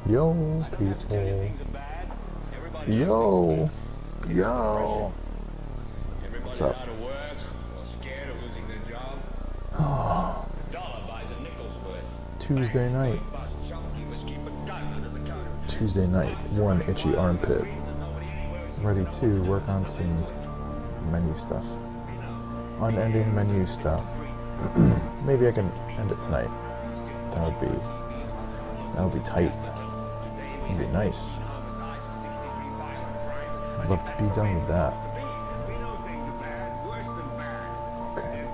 Yo, people. Yo. Yo. What's up? Tuesday night. Tuesday night. One itchy armpit. Ready to work on some menu stuff. Unending menu stuff. Maybe I can end it tonight. That would be tight. That'd be nice. I'd love to be done with that. Okay.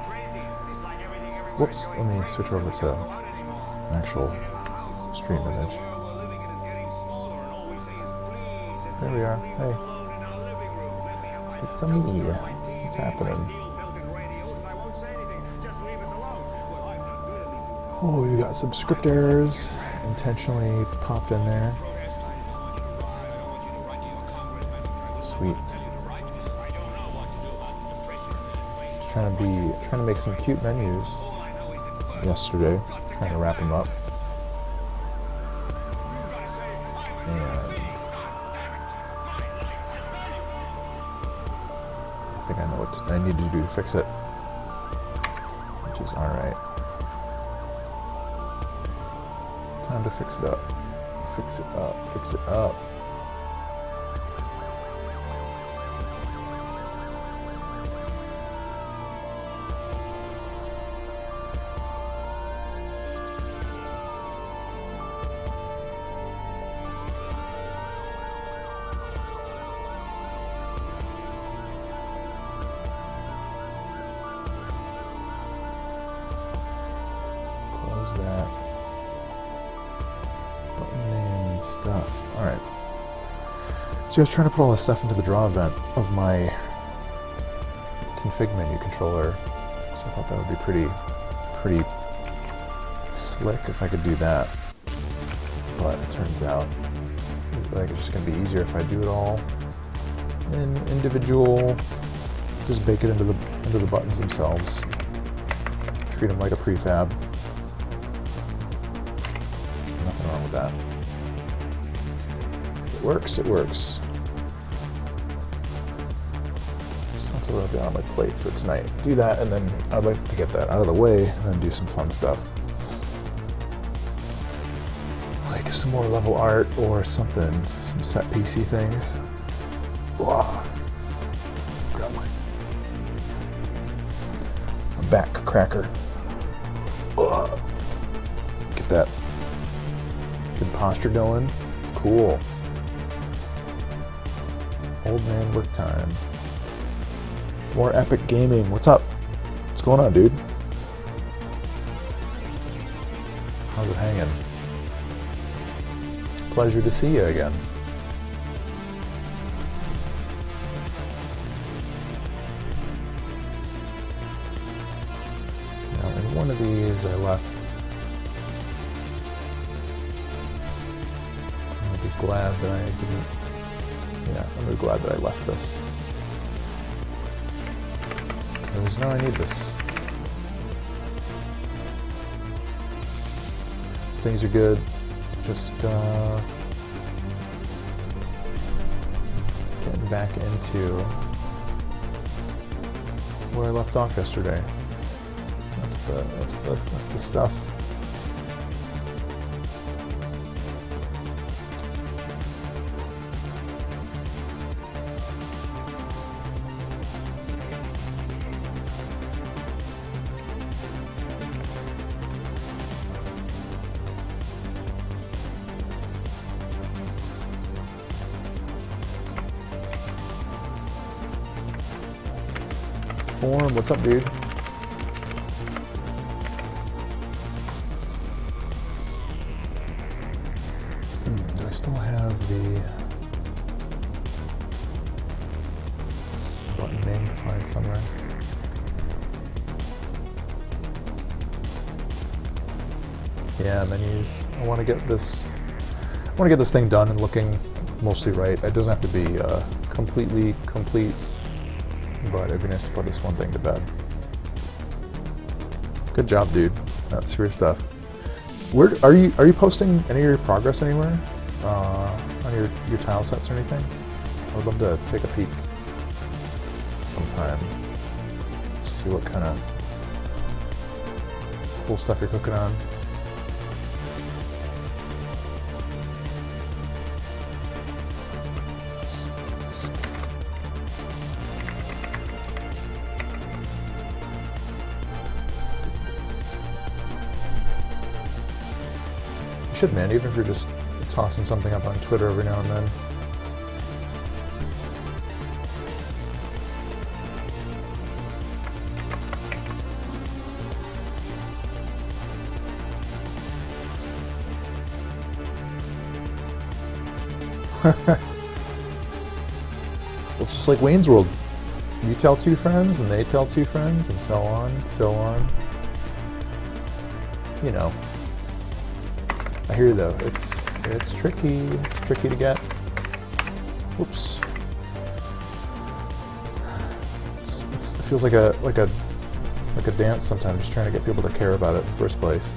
Whoops, let me switch over to an actual stream image. There we are. Hey. It's a me. What's happening? Oh, we got some script errors intentionally popped in there. Sweet. Just trying to make some cute menus yesterday. Trying to wrap them up. And I think I know what I need to do to fix it, which is alright. Time to fix it up. Fix it up. Fix it up. Close that. Stuff. Alright. So I was trying to put all this stuff into the draw event of my config menu controller. So I thought that would be pretty slick if I could do that. But it turns out like it's just going to be easier if I do it all in individual, just bake it into the buttons themselves. Treat them like a prefab. Nothing wrong with that. It works, it works. So that's what I've got on my plate for tonight. Do that, and then I'd like to get that out of the way, and then do some fun stuff. Like some more level art or something, some set PC things. Wow. Grab my back cracker. Get that good posture going. Cool. Old man work time. More epic gaming. What's up? What's going on, dude? How's it hanging? Pleasure to see you again. Now, in one of these, I left. I'm gonna be glad that I didn't. Yeah, I'm really glad that I left this. Because now I need this. Things are good. Just getting back into where I left off yesterday. That's the stuff. Form, what's up, dude? Do I still have the button name to find somewhere? Yeah, menus. I want to get this thing done and looking mostly right. It doesn't have to be completely complete. But it'd be nice to put this one thing to bed. Good job, dude. That's serious stuff. Where are you posting any of your progress anywhere? your tile sets or anything? I would love to take a peek sometime. See what kind of cool stuff you're cooking on. You should, man, even if you're just tossing something up on Twitter every now and then. Well, it's just like Wayne's World. You tell two friends, and they tell two friends, and so on, and so on. You know. I hear you though. It's tricky. It's tricky to get. Whoops. It feels like a dance sometimes. Just trying to get people to care about it in the first place.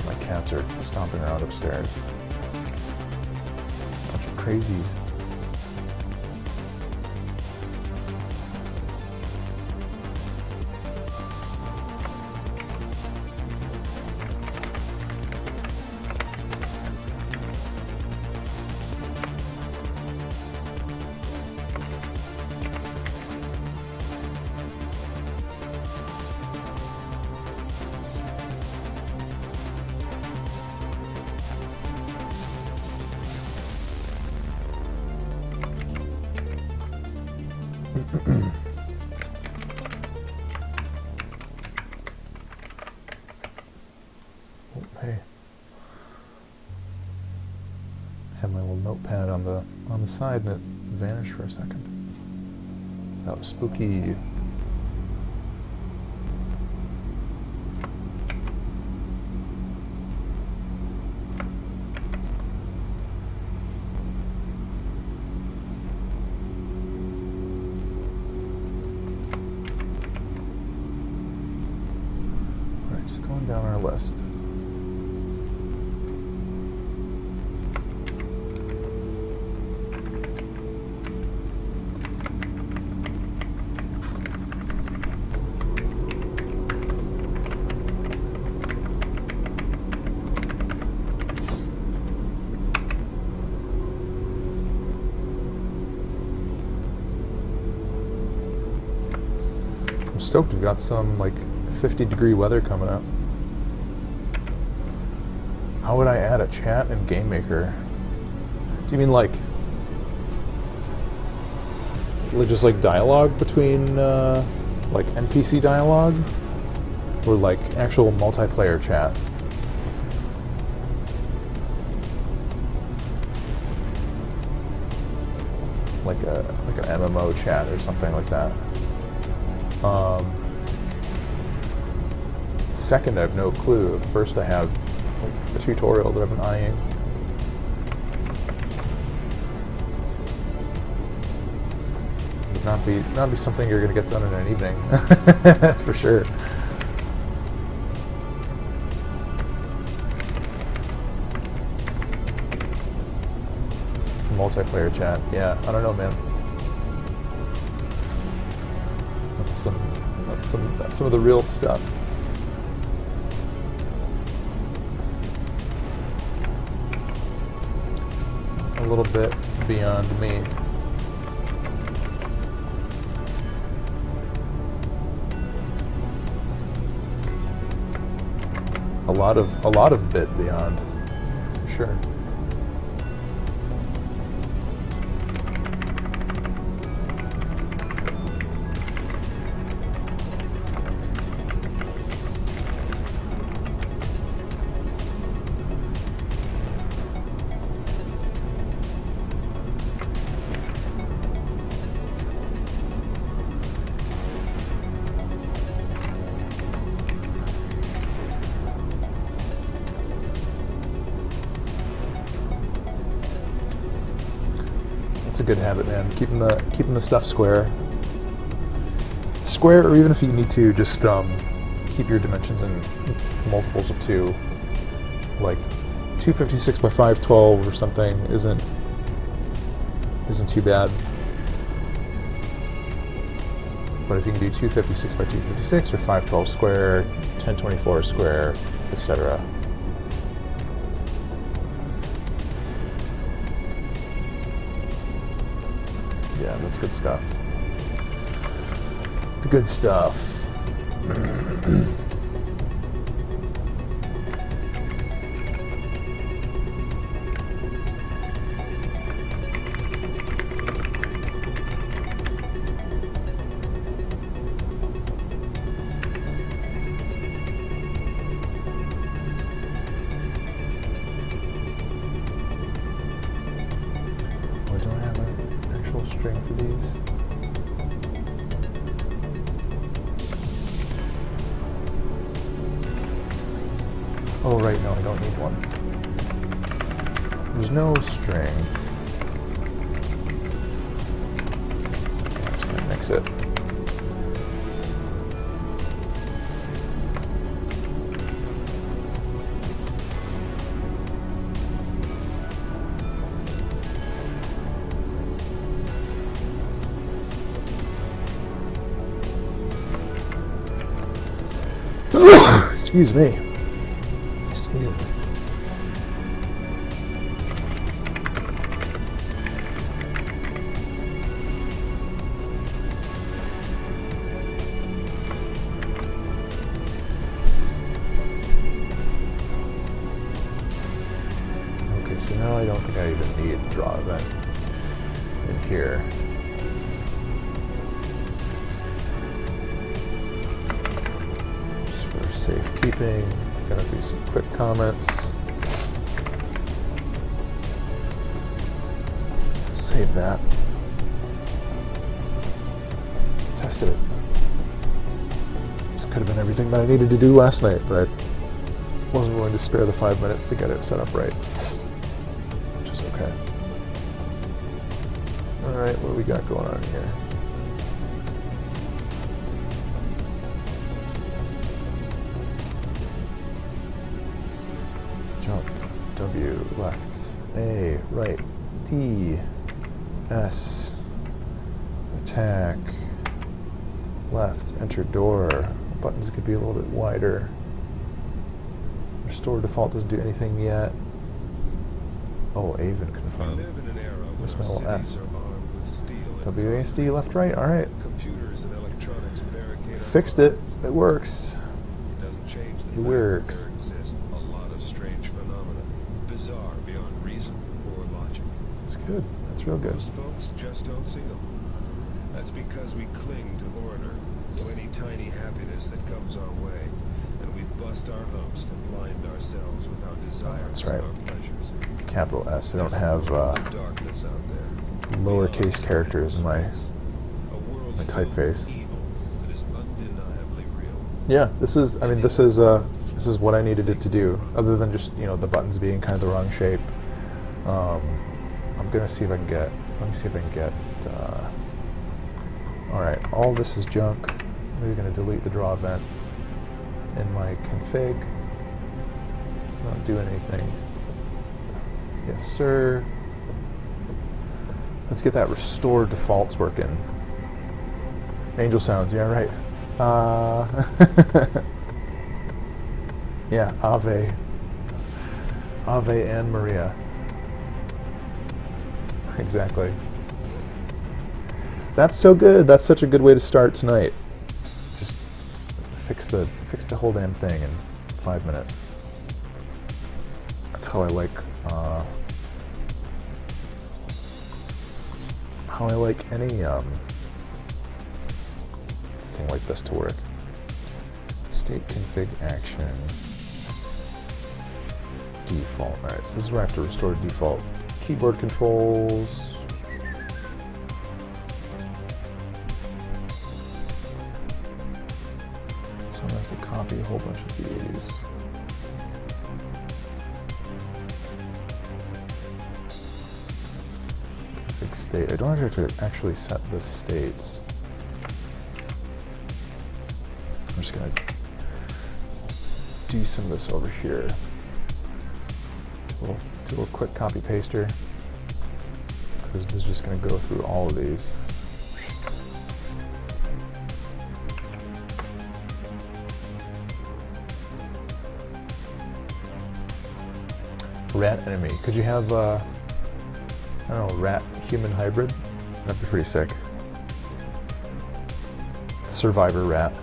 My cats are stomping around upstairs. Bunch of crazies. Hey, had my little notepad on the side and it vanished for a second. That was spooky. Alright, just going down our list. I'm stoked we've got some like 50-degree weather coming up. How would I add a chat in Game Maker? Do you mean like just like dialogue between like NPC dialogue, or like actual multiplayer chat? Like an MMO chat or something like that. Second, I have no clue. First, I have like, a tutorial that I've been eyeing. Would not be something you're going to get done in an evening, for sure. Multiplayer chat, yeah. I don't know, man. That's some of the real stuff. A little bit beyond me. A lot of bit beyond, for sure. It's a good habit, man. Keeping the stuff square. square, or even if you need to just keep your dimensions in multiples of 2, like 256 by 512 or something isn't too bad. But if you can do 256 by 256 or 512 square, 1024 square, etc. Yeah, that's good stuff. The good stuff. Oh, don't I have an actual string for these? Oh, right, no, I don't need one. There's no string. I'm just gonna mix it. Excuse me. Sneezing. Okay, so now I don't think I even need draw event in here. Just for safekeeping. Gonna do some quick comments. Save that. Tested it. This could have been everything that I needed to do last night, but I wasn't willing to spare the 5 minutes to get it set up right. Which is okay. Alright, what do we got going on here? Jump, W, left, A, right, D, S, attack, left, enter door. Buttons could be a little bit wider. Restore default doesn't do anything yet. Oh, Avon confirmed. Where's my little S? WASD, left, right, alright. Fixed it, it works. It works. That's good. That's real good. Most folks just don't see them. That's because we cling to order, to any tiny happiness that comes our way, and we bust our humps to blind ourselves with our desires That's right. and our pleasures. Capital S. I don't have Darkness out there. lowercase characters in my A world filled typeface. with evil that is undeniably real. Yeah, this is. I mean, this is what I needed it to do. Other than just the buttons being kind of the wrong shape. I'm gonna see if I can get. Let me see if I can get. All right, all this is junk. We're gonna delete the draw event in my config. It's not doing anything. Yes, sir. Let's get that restore defaults working. Angel sounds. Yeah, right. Yeah, Ave. Ave and Maria. Exactly. That's so good. That's such a good way to start tonight. Just fix the whole damn thing in 5 minutes. That's how I like any thing like this to work. State config action default. All right, so this is where I have to restore default keyboard controls. So I'm gonna have to copy a whole bunch of these. Config state. I don't have to actually set the states. I'm just gonna do some of this over here. Do a quick copy paster, because this is just gonna go through all of these. Rat enemy. Could you have, I don't know, rat human hybrid? That'd be pretty sick. Survivor rat.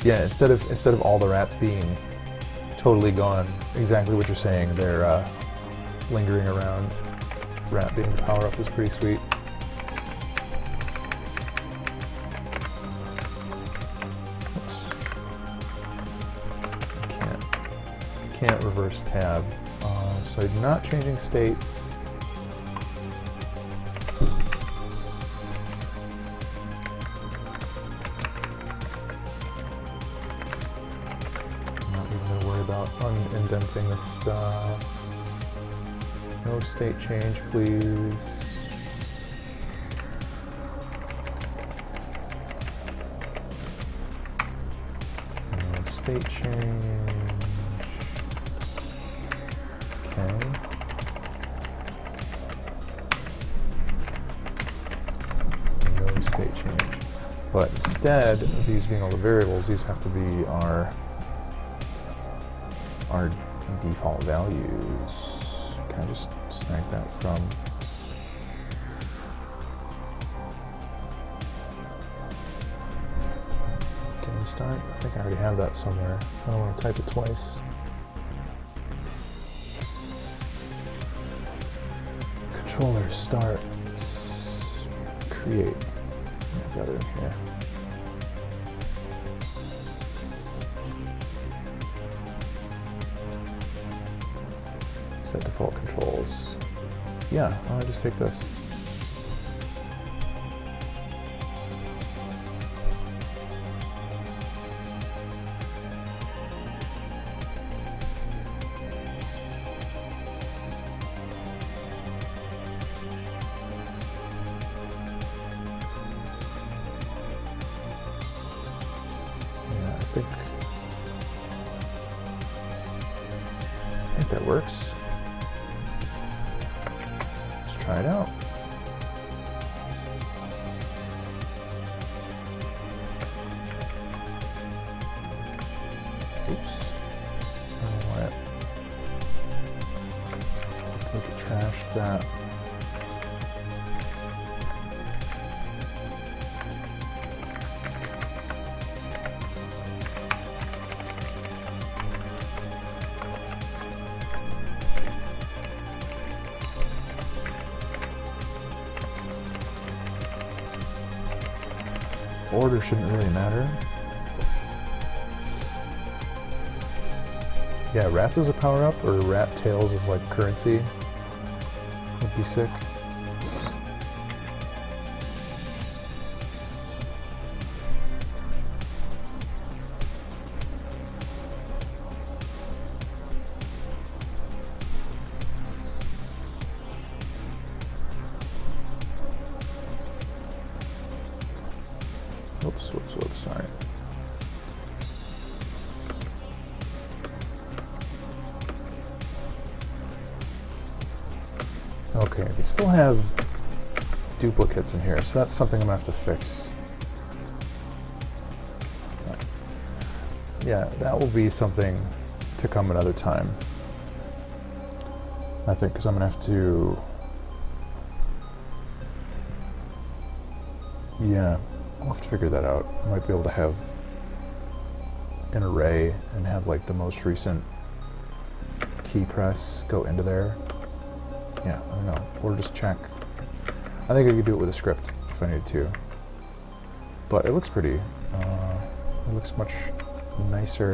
Yeah, instead of all the rats being totally gone, exactly what you're saying, they're lingering around. Rat being the power up is pretty sweet. Can't reverse tab, so I'm not changing states. I'm not even going to worry about unindenting this stuff. No state change, please. And state change. No state change. But instead of these being all the variables, these have to be our default values. Can I just snag that from? Game start? I think I already have that somewhere. I don't want to type it twice. Controller start create. I've got it in here. Set default controls. Yeah, I'll just take this. I think that works. Let's try it out. Oops. I don't know why it look at trashed that. Order shouldn't really matter. Yeah, rats as a power-up, or rat tails as like currency would be sick. Whoops, sorry. Okay, I can still have duplicates in here, so that's something I'm gonna have to fix. Yeah, that will be something to come another time, I think, because I'm gonna have to... Yeah, I'll have to figure that out. I might be able to have an array and have like the most recent key press go into there. Yeah, I don't know. Or just check. I think I could do it with a script if I needed to. But it looks pretty. It looks much nicer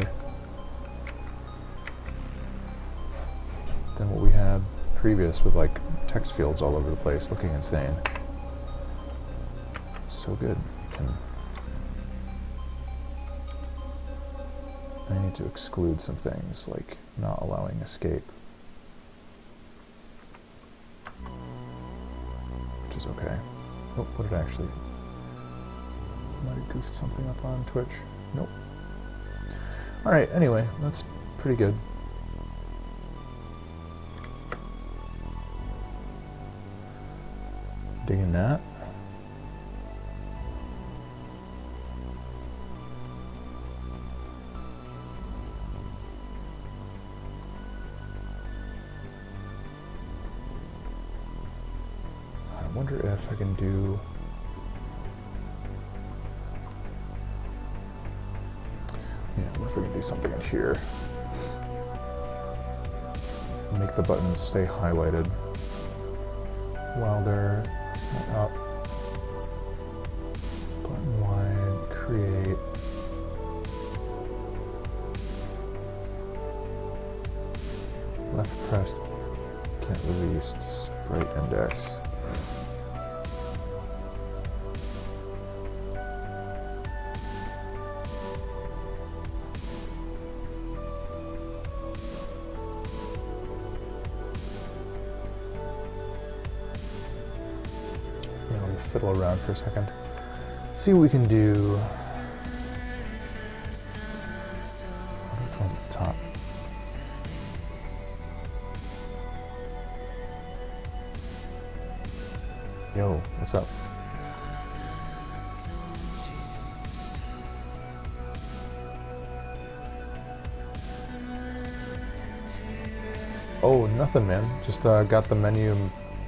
than what we had previous with like text fields all over the place looking insane. So good. I need to exclude some things, like not allowing escape. Which is okay. Oh, what did I actually... Might have goofed something up on Twitch. Nope. Alright, anyway, that's pretty good. Digging that. I wonder if I can do... Yeah, what if I can do something in here? Make the buttons stay highlighted while they're set up. Button wide, create. Left pressed, can't release, sprite index. Fiddle around for a second. See what we can do. Which one's at the top? Yo, what's up? Oh, nothing, man. Just got the menu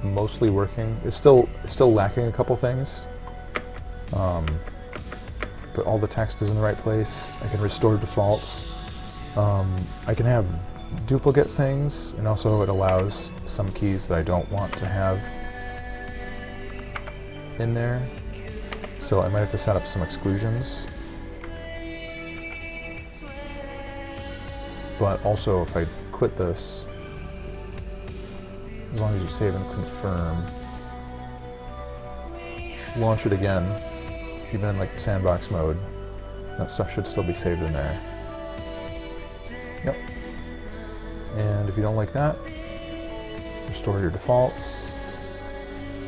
mostly working. It's still lacking a couple things, but all the text is in the right place. I can restore defaults. I can have duplicate things, and also it allows some keys that I don't want to have in there. So I might have to set up some exclusions. But also, if I quit this, as long as you save and confirm, launch it again, even in like the sandbox mode, that stuff should still be saved in there. Yep. And if you don't like that, restore your defaults,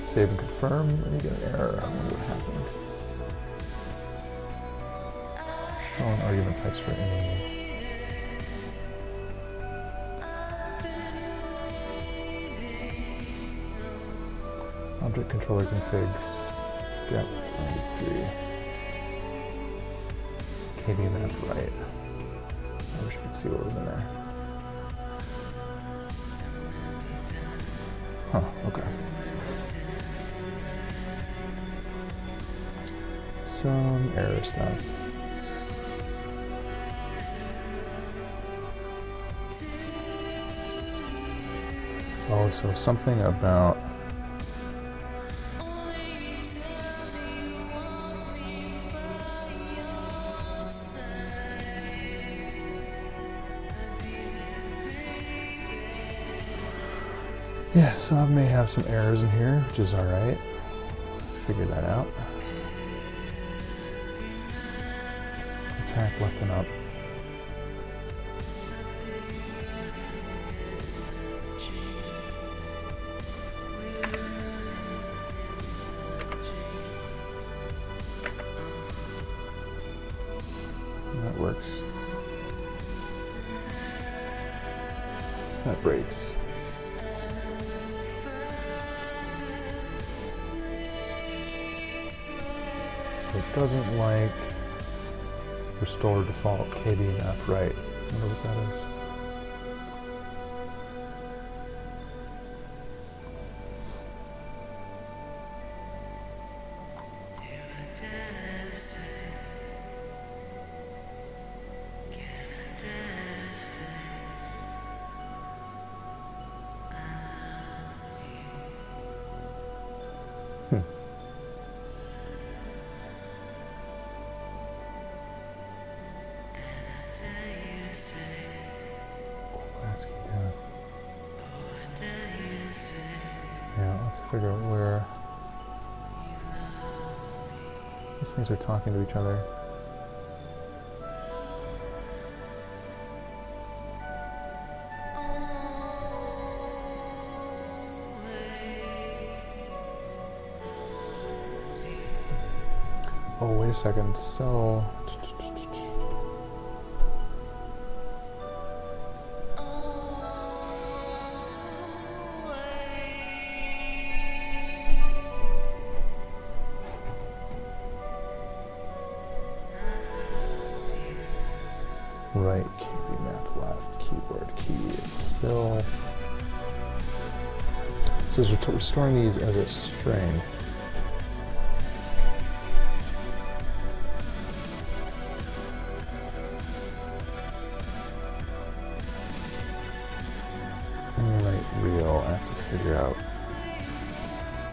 save and confirm, and you get an error. I wonder what happened. Oh, an argument types for any. Object controller configs, dep 93. KD map right. I wish I could see what was in there. Huh, okay. Some error stuff. Oh, so something about yeah, so I may have some errors in here, which is alright. Figure that out. Attack left and up. That works. That breaks. So it doesn't like restore default KD map right. I wonder what that is. Yeah, I'll have to figure out where these things are talking to each other. Oh, wait a second. So... Right KB map, left keyboard key. It's still... So it's restoring these as a string. Emulate real. I have to figure out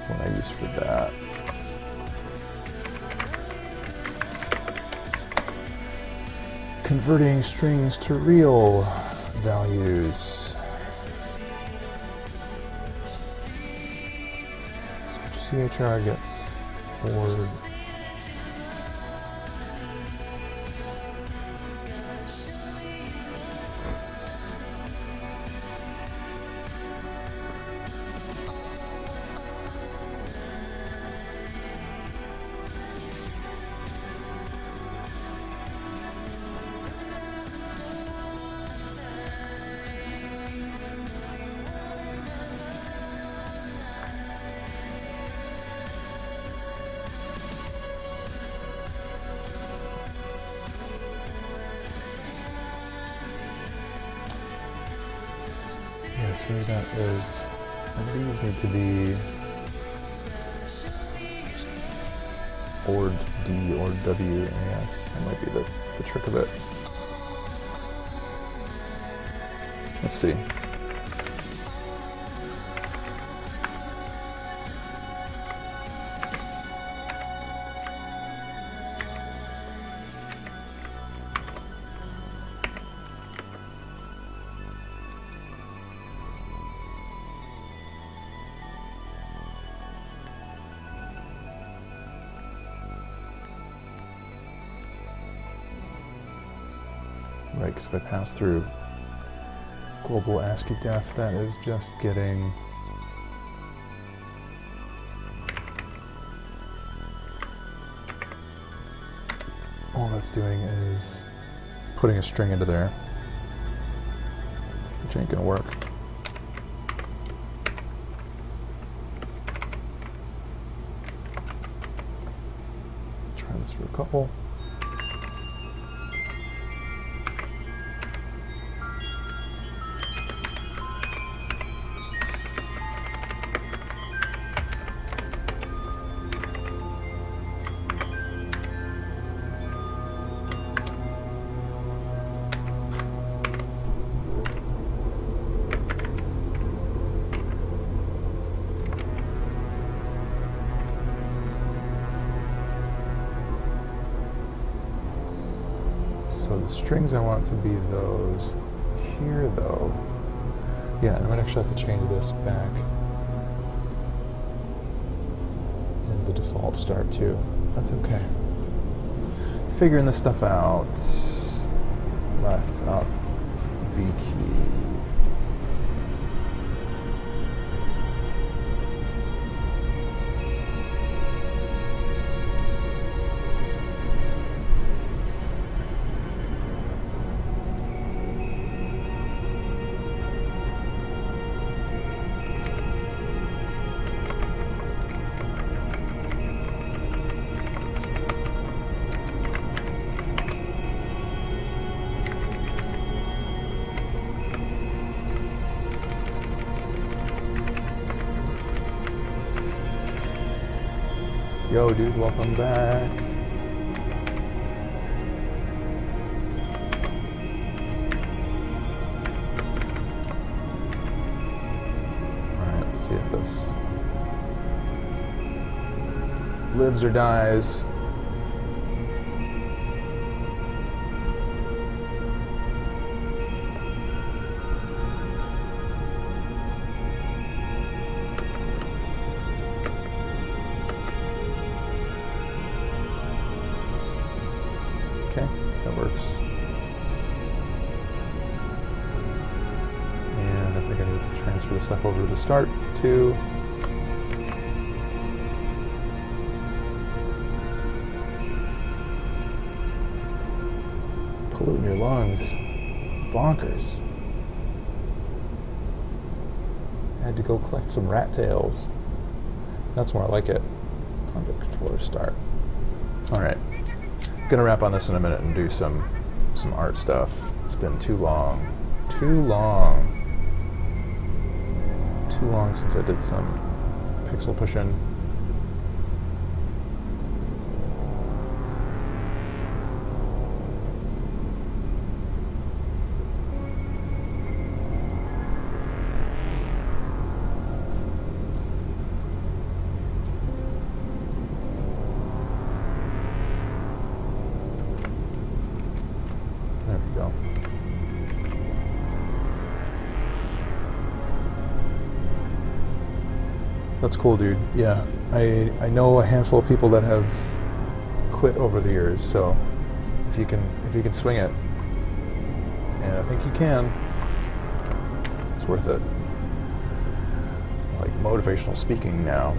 what I use for that. Converting strings to real values. So CHR gets forward. Yeah, so that is, and these need to be or D or W, I guess. That might be the trick of it. Let's see. Right, because if I pass through global ASCII def, that is just getting all that's doing is putting a string into there, which ain't gonna work. Try this for a couple. So the strings I want to be those here though. Yeah, I might actually have to change this back in the default start too. That's okay. Figuring this stuff out. Left up V key. Yo, dude, welcome back. Alright, let's see if this lives or dies. Okay, that works. And I think I need to transfer the stuff over to the start too. your lungs. Bonkers. I had to go collect some rat tails. That's more like it. On the controller start. Alright. Gonna wrap on this in a minute and do some art stuff. It's been too long. Too long. Too long since I did some pixel pushing. There we go. That's cool, dude. Yeah, I know a handful of people that have quit over the years. So if you can swing it, and I think you can, it's worth it. Like motivational speaking now.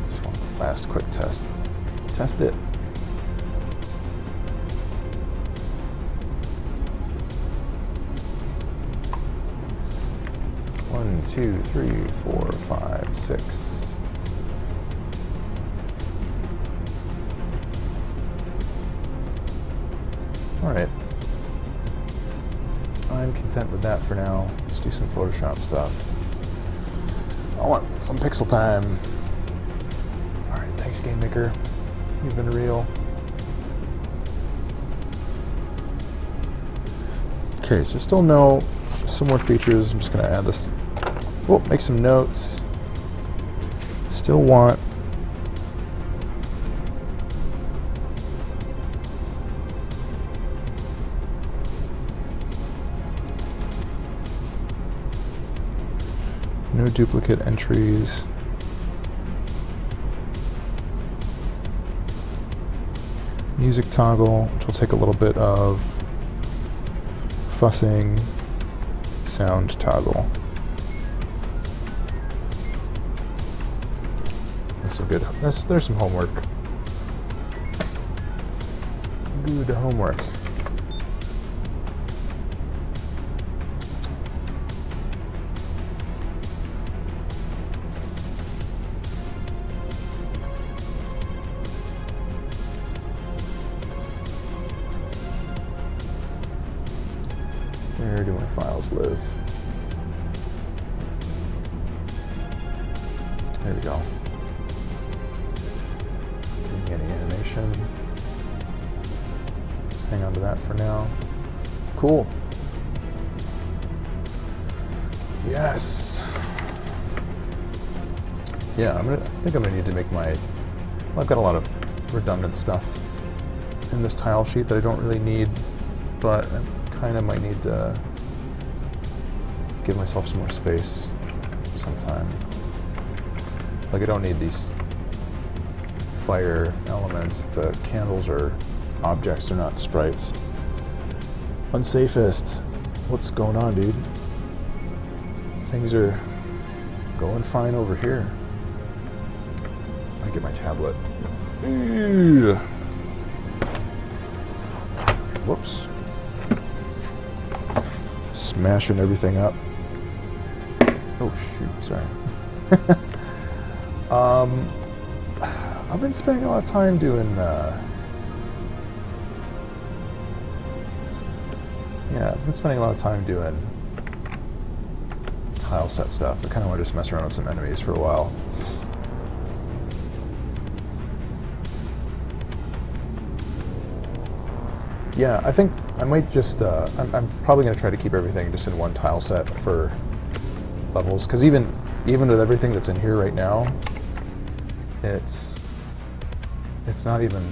Just one last quick test. Test it. One, two, three, 4, 5, 6. All right. I'm content with that for now. Let's do some Photoshop stuff. I want some pixel time. All right, thanks, Game Maker. You've been real. Okay, so still no some more features. I'm just gonna add this. Oh, make some notes. Still want no duplicate entries. Music toggle, which will take a little bit of fussing. Sound toggle. That's so good. There's some homework. Good homework. Where do my files live? There we go. Doing any animation. Just hang on to that for now. Cool. Yes. Yeah, I think I'm gonna need to make my. Well, I've got a lot of redundant stuff in this tile sheet that I don't really need, but I kind of might need to give myself some more space sometime. Like, I don't need these fire elements. The candles are objects, they're not sprites. Unsafest. What's going on, dude? Things are going fine over here. I get my tablet. Whoops. Smashing everything up. Oh shoot, sorry. I've been spending a lot of time doing I've been spending a lot of time doing tile set stuff. I kind of want to just mess around with some enemies for a while. Yeah, I think I might just, I'm probably going to try to keep everything just in one tile set for levels, because even with everything that's in here right now, it's not even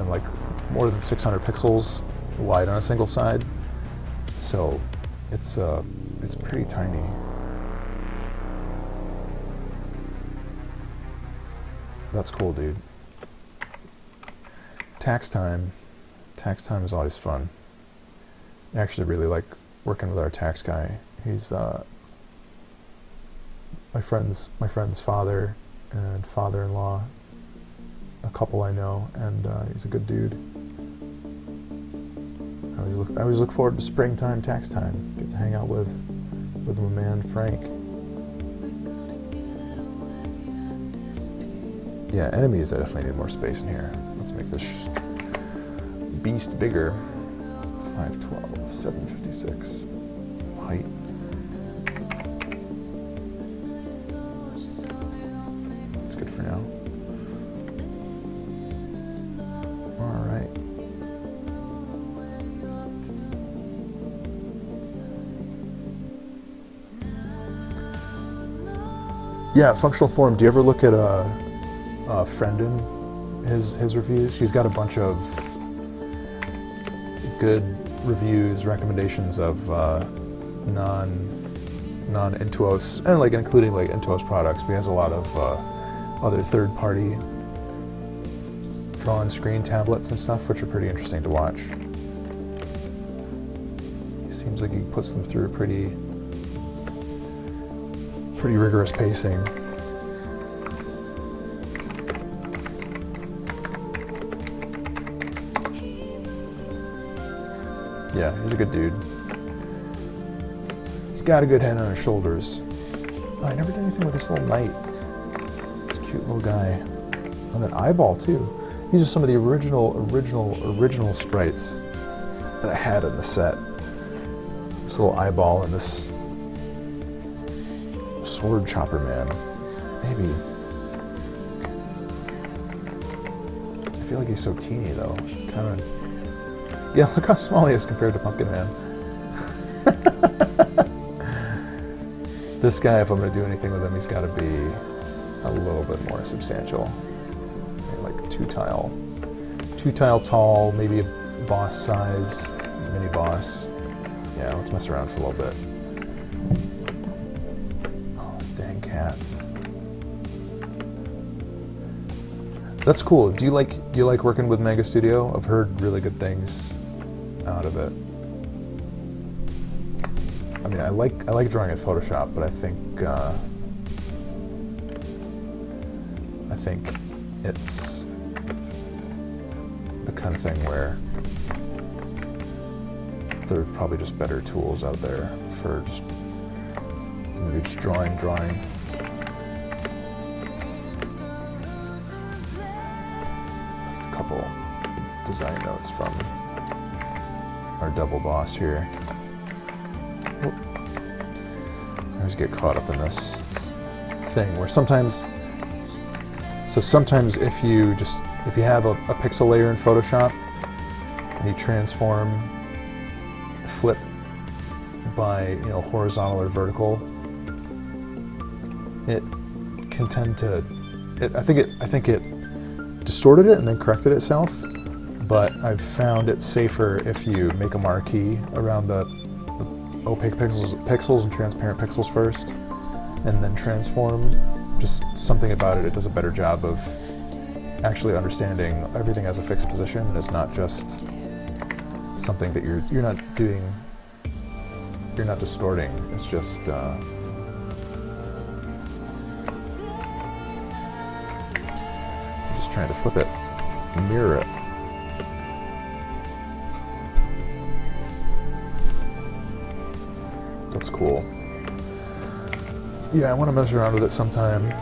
like more than 600 pixels wide on a single side, so it's pretty tiny. That's cool, dude. Tax time. Tax time is always fun. I actually really like working with our tax guy. He's my friend's father and father-in-law, a couple I know, and he's a good dude. I always look forward to springtime, tax time. Get to hang out with my man Frank. Yeah, enemies, I definitely need more space in here. Let's make this beast bigger. 512, 756. Height. That's good for now. Alright. Yeah, functional form. Do you ever look at Friendin, his reviews? He's got a bunch of good reviews, recommendations of non-Intuos, and like including like Intuos products. But he has a lot of other third-party draw-on screen tablets and stuff, which are pretty interesting to watch. He seems like he puts them through a pretty rigorous pacing. Yeah, he's a good dude. He's got a good head on his shoulders. Oh, I never did anything with this little knight. This cute little guy. And an eyeball, too. These are some of the original sprites that I had in the set. This little eyeball and this sword chopper man. Maybe. I feel like he's so teeny, though. Kind of. Yeah, look how small he is compared to Pumpkin Man. This guy, if I'm going to do anything with him, he's got to be a little bit more substantial. Maybe like two tile tall, maybe a boss size, mini boss. Yeah, let's mess around for a little bit. Oh, this dang cat. That's cool. Do you like working with Mega Studio? I've heard really good things out of it. I mean, I like drawing in Photoshop, but I think it's the kind of thing where there are probably just better tools out there for just drawing. Just a couple design notes from our double boss here. Oop. I always get caught up in this thing where sometimes if you have a pixel layer in Photoshop and you flip by horizontal or vertical, it can tend to. I think it distorted it and then corrected itself. But I've found it safer if you make a marquee around the opaque pixels and transparent pixels first, and then transform. Just something about it does a better job of actually understanding everything as a fixed position, and it's not just something that you're not distorting. It's just just trying to flip it, mirror it. That's cool. Yeah, I want to mess around with it sometime.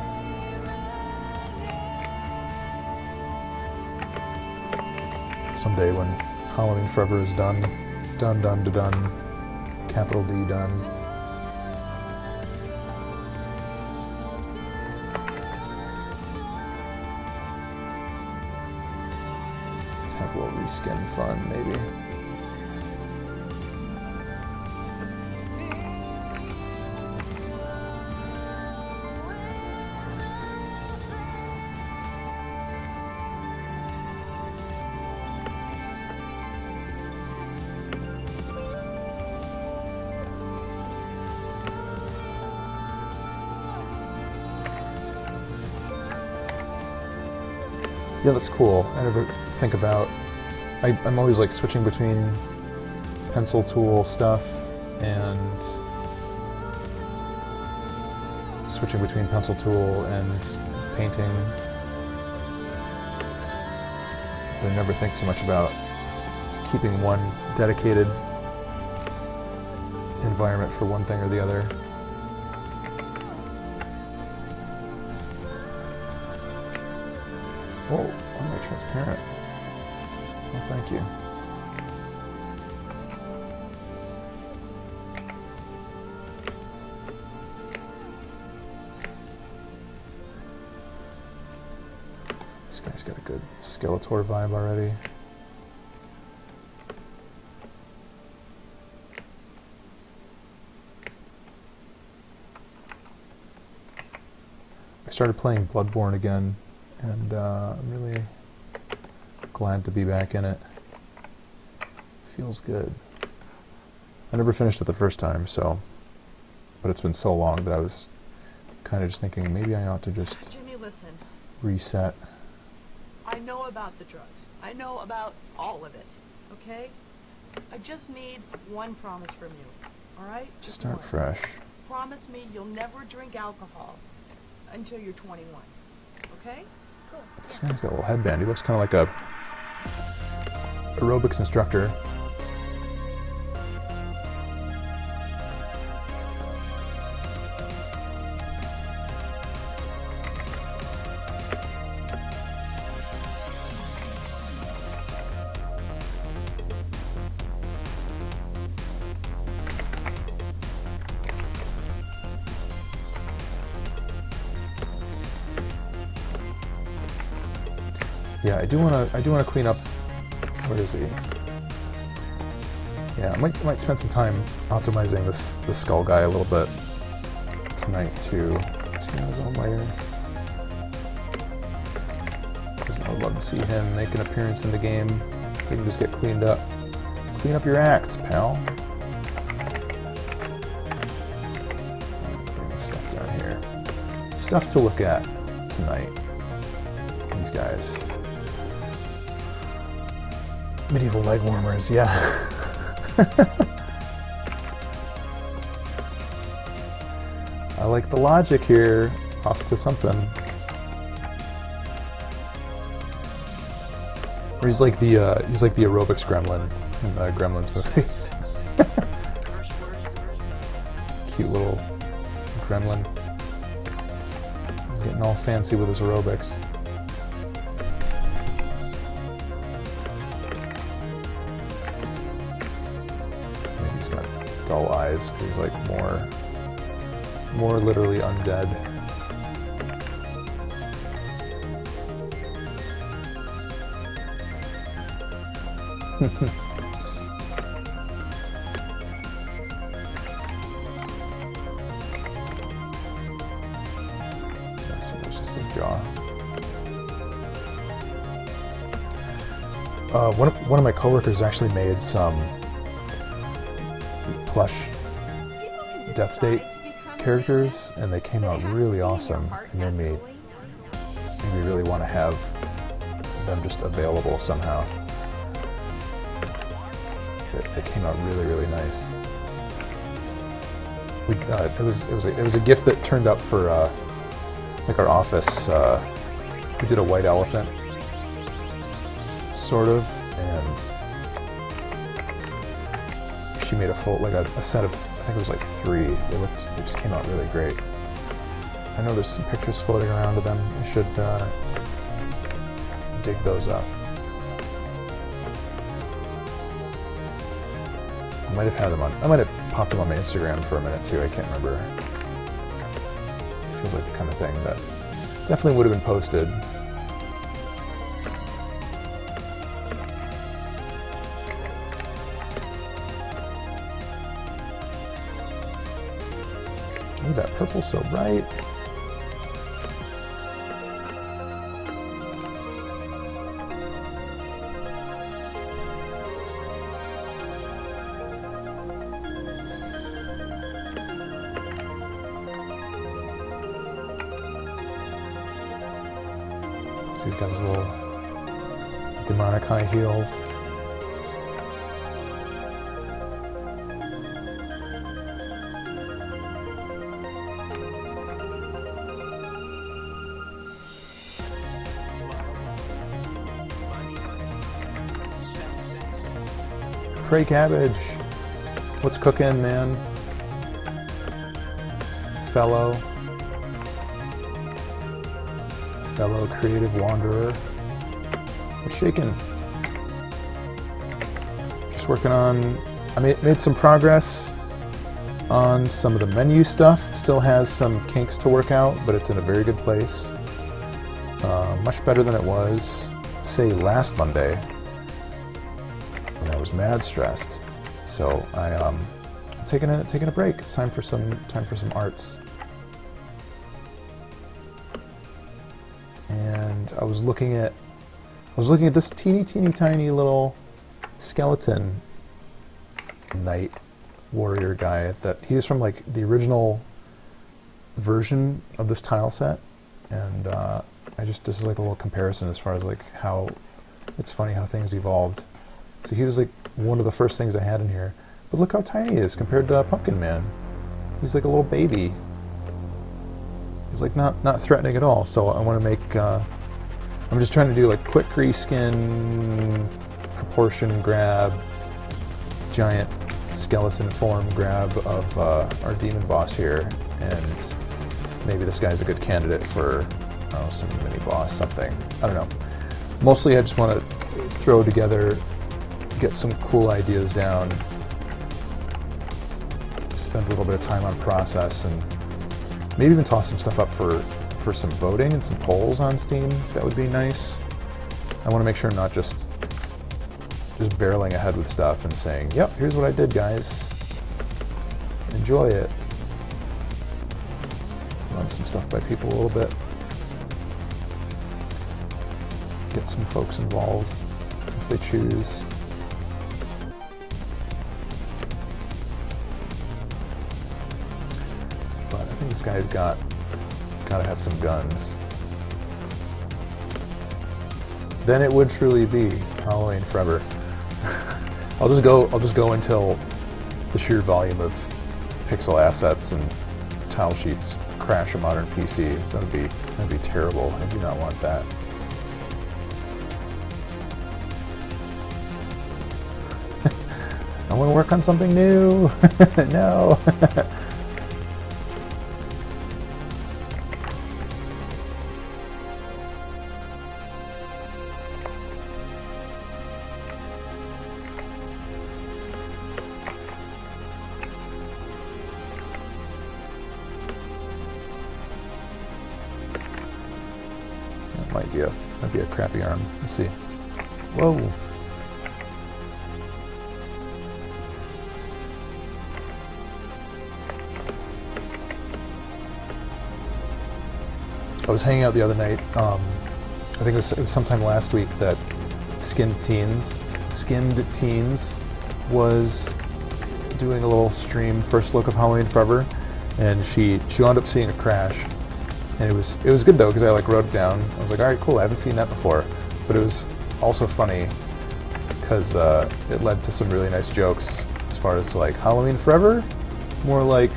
Someday when Halloween Forever is done. Done. Capital D done. Let's have a little reskin fun, maybe. Yeah, that's cool. I never think about... I'm always like switching between pencil tool stuff and switching between pencil tool and painting. But I never think too much about keeping one dedicated environment for one thing or the other. Whoa, why am I transparent? Oh, thank you. This guy's got a good Skeletor vibe already. I started playing Bloodborne again, and I'm really glad to be back in it. Feels good. I never finished it the first time, but it's been so long that I was kind of just thinking maybe I ought to just Jimmy, listen. reset. I know about the drugs. I know about all of it. Okay? I just need one promise from you. All right? Just Start one. fresh. Promise me you'll never drink alcohol until you're 21. Okay? Cool. This guy's got a little headband. He looks kind of like a aerobics instructor. Yeah, I do wanna clean up. Where is he? Yeah, I might spend some time optimizing this skull guy a little bit tonight too. See his own layer. I would love to see him make an appearance in the game. He can just get cleaned up. Clean up your act, pal. Bring this stuff down here. Stuff to look at tonight. These guys. Medieval leg warmers, yeah. I like the logic here. Off to something. Or he's like the aerobics gremlin in the Gremlins movies. Cute little gremlin. Getting all fancy with his aerobics. Maybe he's got dull eyes because he's like more literally undead. So it's just his jaw. One of my coworkers actually made some plush Death State characters, and they came out really awesome. It made me really want to have them just available somehow. It came out really nice. It was a gift that turned up for like our office. We did a white elephant, sort of, and she made a full a set of, I think it was like 3. It just came out really great. I know there's some pictures floating around of them. I should dig those up. I might have had them on. I might have popped them on my Instagram for a minute too. I can't remember. It feels like the kind of thing that definitely would have been posted. Ooh, that purple's so bright. So he's got his little demonic high heels. Cray Cabbage. What's cooking, man? Fellow creative wanderer. What's shaking? Just working on. I made some progress on some of the menu stuff. It still has some kinks to work out, but it's in a very good place. Much better than it was, say, last Monday when I was mad stressed. So I'm taking a break. It's time for some arts. And I was looking at this teeny tiny little skeleton knight warrior guy that he's from like the original version of this tile set, and this is like a little comparison as far as like how it's funny how things evolved. So he was like one of the first things I had in here, but look how tiny he is compared to Pumpkin Man. He's like a little baby. He's like not threatening at all. So I want to make. I'm just trying to do like quick reskin, proportion grab, giant skeleton form grab of our demon boss here, and maybe this guy's a good candidate for some mini boss, something. I don't know. Mostly I just want to throw together, get some cool ideas down, spend a little bit of time on process, and maybe even toss some stuff up for some voting and some polls on Steam. That would be nice. I want to make sure I'm not just barreling ahead with stuff and saying, yep, here's what I did, guys. Enjoy it. Run some stuff by people a little bit. Get some folks involved if they choose. But I think this guy's gotta have some guns. Then it would truly be Halloween Forever. I'll just go until the sheer volume of pixel assets and tile sheets crash a modern PC. That'd be terrible. I do not want that. I want to work on something new. No. Might be a crappy arm. Let's see. Whoa. I was hanging out the other night. I think it was sometime last week that Skinned Teens was doing a little stream, first look of Halloween Forever, and she wound up seeing a crash. And it was good though, because I like wrote it down. I was like, all right, cool. I haven't seen that before, but it was also funny because it led to some really nice jokes as far as like Halloween Forever, more like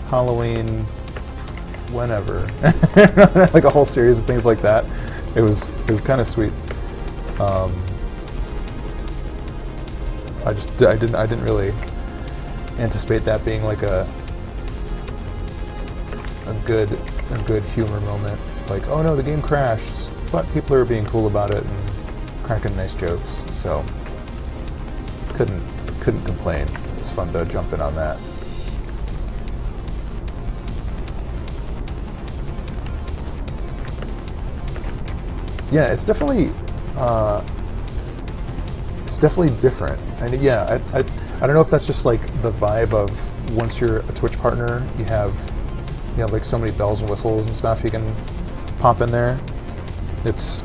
Halloween whenever, like a whole series of things like that. It was kind of sweet. I didn't really anticipate that being like a good humor moment. Like, oh no, the game crashed, but people are being cool about it and cracking nice jokes. So couldn't complain. It was fun to jump in on that. Yeah, it's definitely different. And yeah, I don't know if that's just like the vibe of once you're a Twitch partner, you have like so many bells and whistles and stuff you can pop in there. It's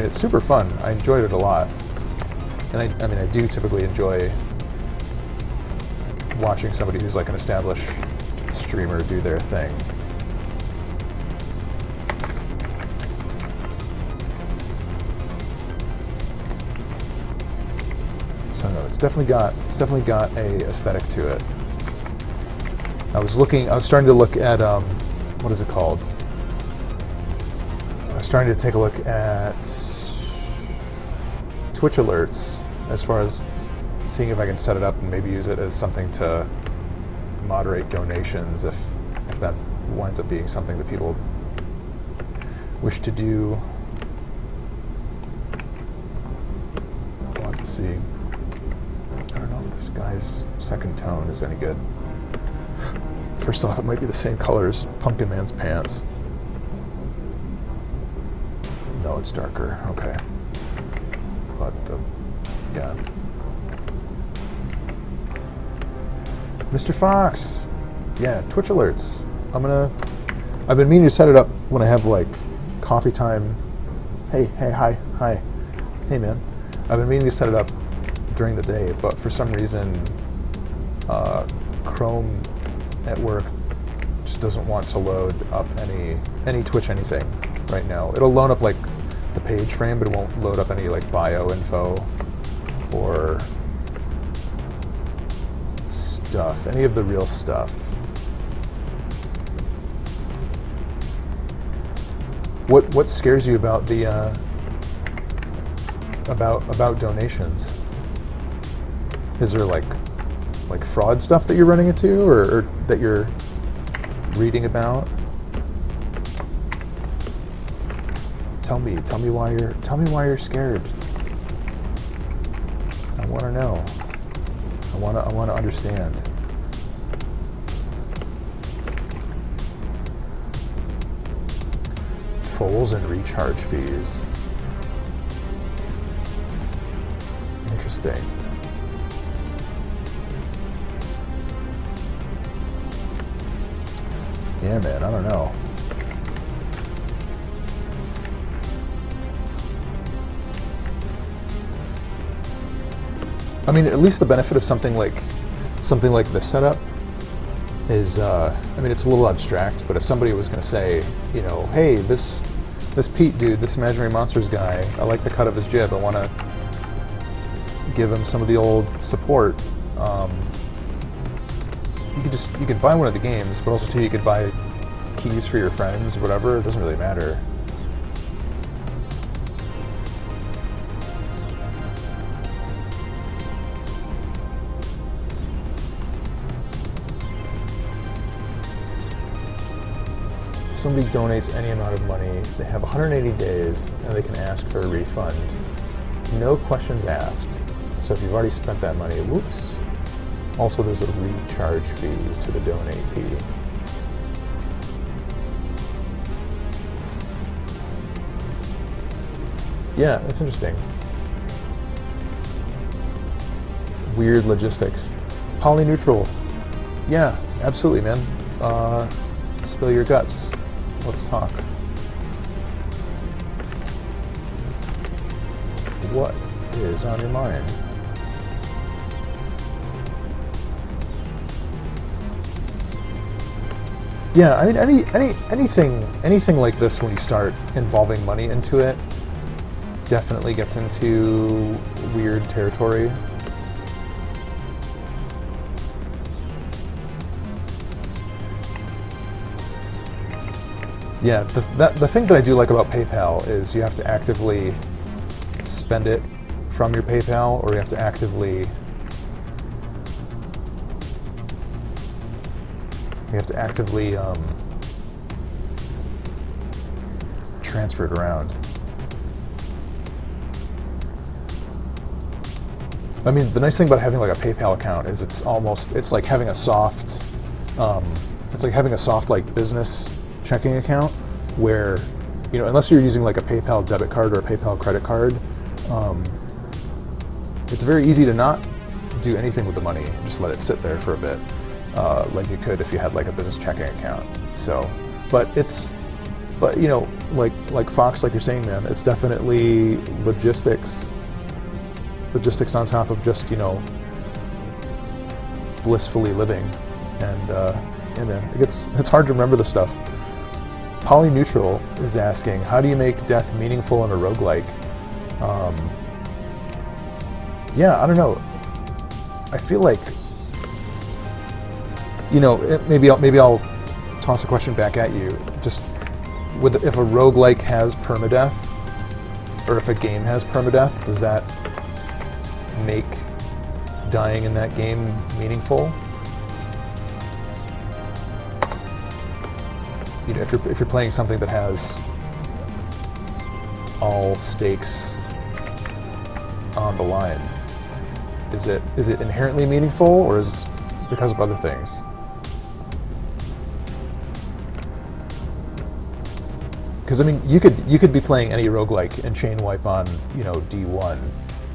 super fun. I enjoyed it a lot. And I do typically enjoy watching somebody who's like an established streamer do their thing. So no, it's definitely got a aesthetic to it. I was starting to look at what is it called? I was starting to take a look at Twitch alerts as far as seeing if I can set it up and maybe use it as something to moderate donations if that winds up being something that people wish to do. We'll have to see. I don't know if this guy's second tone is any good. First off, it might be the same color as Pumpkin Man's pants. No, it's darker. Okay. But yeah. Mr. Fox! Yeah, Twitch alerts. I've been meaning to set it up when I have like coffee time. Hey, hi. Hey man. I've been meaning to set it up during the day, but for some reason, Chrome at work just doesn't want to load up any Twitch anything right now. It'll load up like the page frame, but it won't load up any like bio info or stuff, any of the real stuff. What scares you about the about donations? Is there like fraud stuff that you're running into, or that you're reading about? Tell me why you're scared. I want to know. I want to understand. Trolls and recharge fees. Interesting. Yeah, man, I don't know. I mean, at least the benefit of something like this setup is, I mean, it's a little abstract, but if somebody was going to say, you know, hey, this Pete dude, this Imaginary Monsters guy, I like the cut of his jib, I want to give him some of the old support, you could buy one of the games, but also too, you could buy keys for your friends, whatever, it doesn't really matter. Somebody donates any amount of money, they have 180 days and they can ask for a refund. No questions asked. So if you've already spent that money, whoops. Also, there's a recharge fee to the donatee. Yeah, that's interesting. Weird logistics. Polyneutral. Yeah, absolutely, man. Spill your guts. Let's talk. What is on your mind? Yeah, I mean, anything like this, when you start involving money into it, definitely gets into weird territory. Yeah, the thing that I do like about PayPal is you have to actively spend it from your PayPal, or you have to actively transfer it around. I mean, the nice thing about having like a PayPal account is it's like having a soft, like business checking account, where, you know, unless you're using like a PayPal debit card or a PayPal credit card, it's very easy to not do anything with the money, just let it sit there for a bit, like you could if you had like a business checking account. So, but you know, like Fox, like you're saying, man, it's definitely logistics on top of just, you know, blissfully living. And yeah, man, it's hard to remember the stuff. Polyneutral is asking, how do you make death meaningful in a roguelike? Yeah, I don't know. I feel like, you know, maybe I'll toss a question back at you. Just if a roguelike has permadeath, or if a game has permadeath, does that make dying in that game meaningful. You know, if you're playing something that has all stakes on the line, is it inherently meaningful, or is it because of other things? Because I mean, you could be playing any roguelike and chain wipe on, you know, D1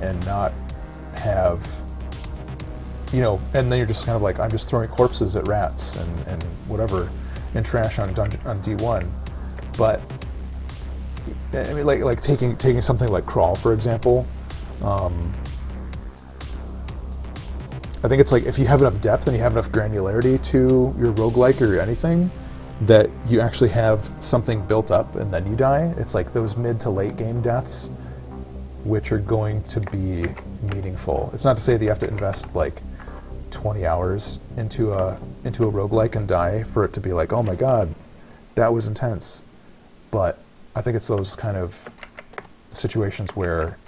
and not have, you know, and then you're just kind of like, I'm just throwing corpses at rats and whatever, and trash on D1. But I mean, like taking something like Crawl, for example. I think it's like, if you have enough depth and you have enough granularity to your roguelike or anything, that you actually have something built up and then you die. It's like those mid to late game deaths, which are going to be meaningful. It's not to say that you have to invest like 20 hours into a roguelike and die for it to be like, oh my god, that was intense. But I think it's those kind of situations where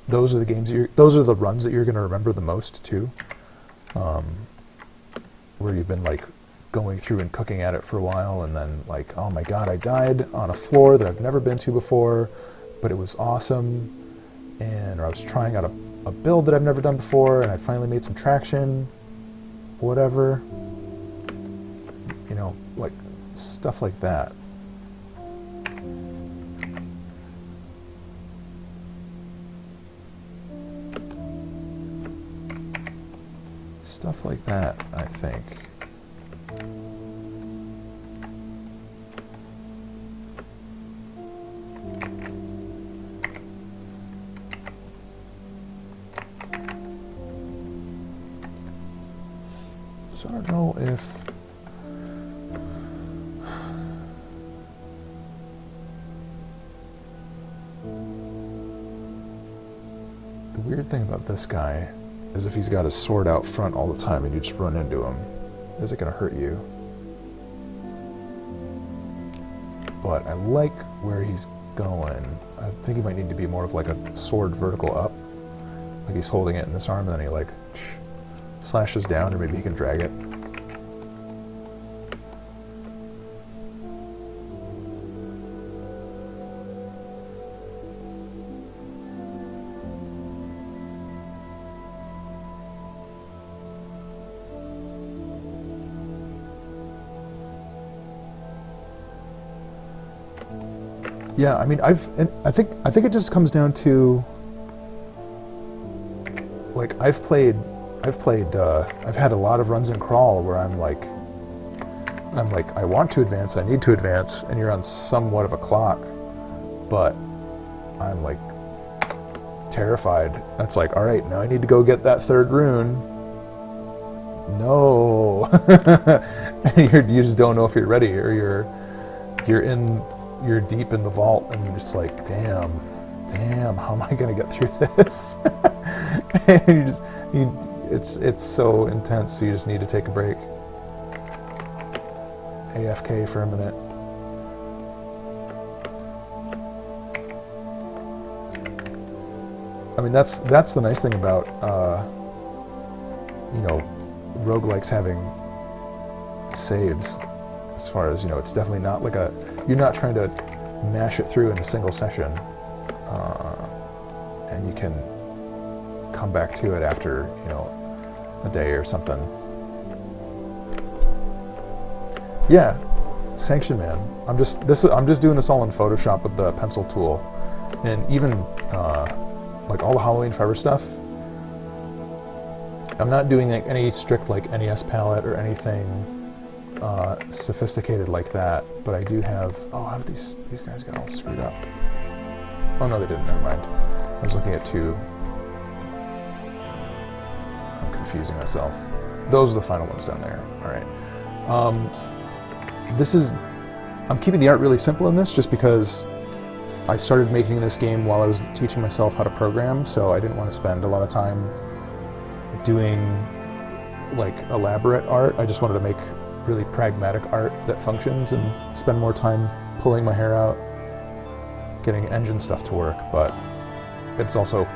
those are the games those are the runs that you're going to remember the most too, where you've been like going through and cooking at it for a while, and then like, oh my god, I died on a floor that I've never been to before, but it was awesome, or I was trying out a build that I've never done before, and I finally made some traction, whatever, you know, like stuff like that. Stuff like that, I think. So I don't know if the weird thing about this guy is if he's got his sword out front all the time and you just run into him, is it going to hurt you? But I like where he's going. I think he might need to be more of like a sword vertical up. Like he's holding it in this arm and then he like slashes down, or maybe he can drag it. Yeah, I mean, I think it just comes down to, like, I've had a lot of runs in Crawl where I'm like, I want to advance, I need to advance, and you're on somewhat of a clock, but I'm like terrified. It's like, all right, now I need to go get that third rune. No, and you just don't know if you're ready, or you're deep in the vault, and you're just like, damn, how am I gonna get through this? And it's so intense, so you just need to take a break. AFK for a minute. I mean, that's the nice thing about you know, roguelikes having saves. As far as, you know, it's definitely not like you're not trying to mash it through in a single session, and you can come back to it after, you know, a day or something. Yeah, Sanction Man. I'm just doing this all in Photoshop with the pencil tool, and even like all the Halloween Forever stuff. I'm not doing like any strict like NES palette or anything sophisticated like that, but I do have. Oh, how did these guys get all screwed up? Oh no, they didn't. Never mind. I was looking at two. I'm confusing myself. Those are the final ones down there. All right. This is. I'm keeping the art really simple in this, just because I started making this game while I was teaching myself how to program, so I didn't want to spend a lot of time doing like elaborate art. I just wanted to make really pragmatic art that functions and spend more time pulling my hair out, getting engine stuff to work. But it's also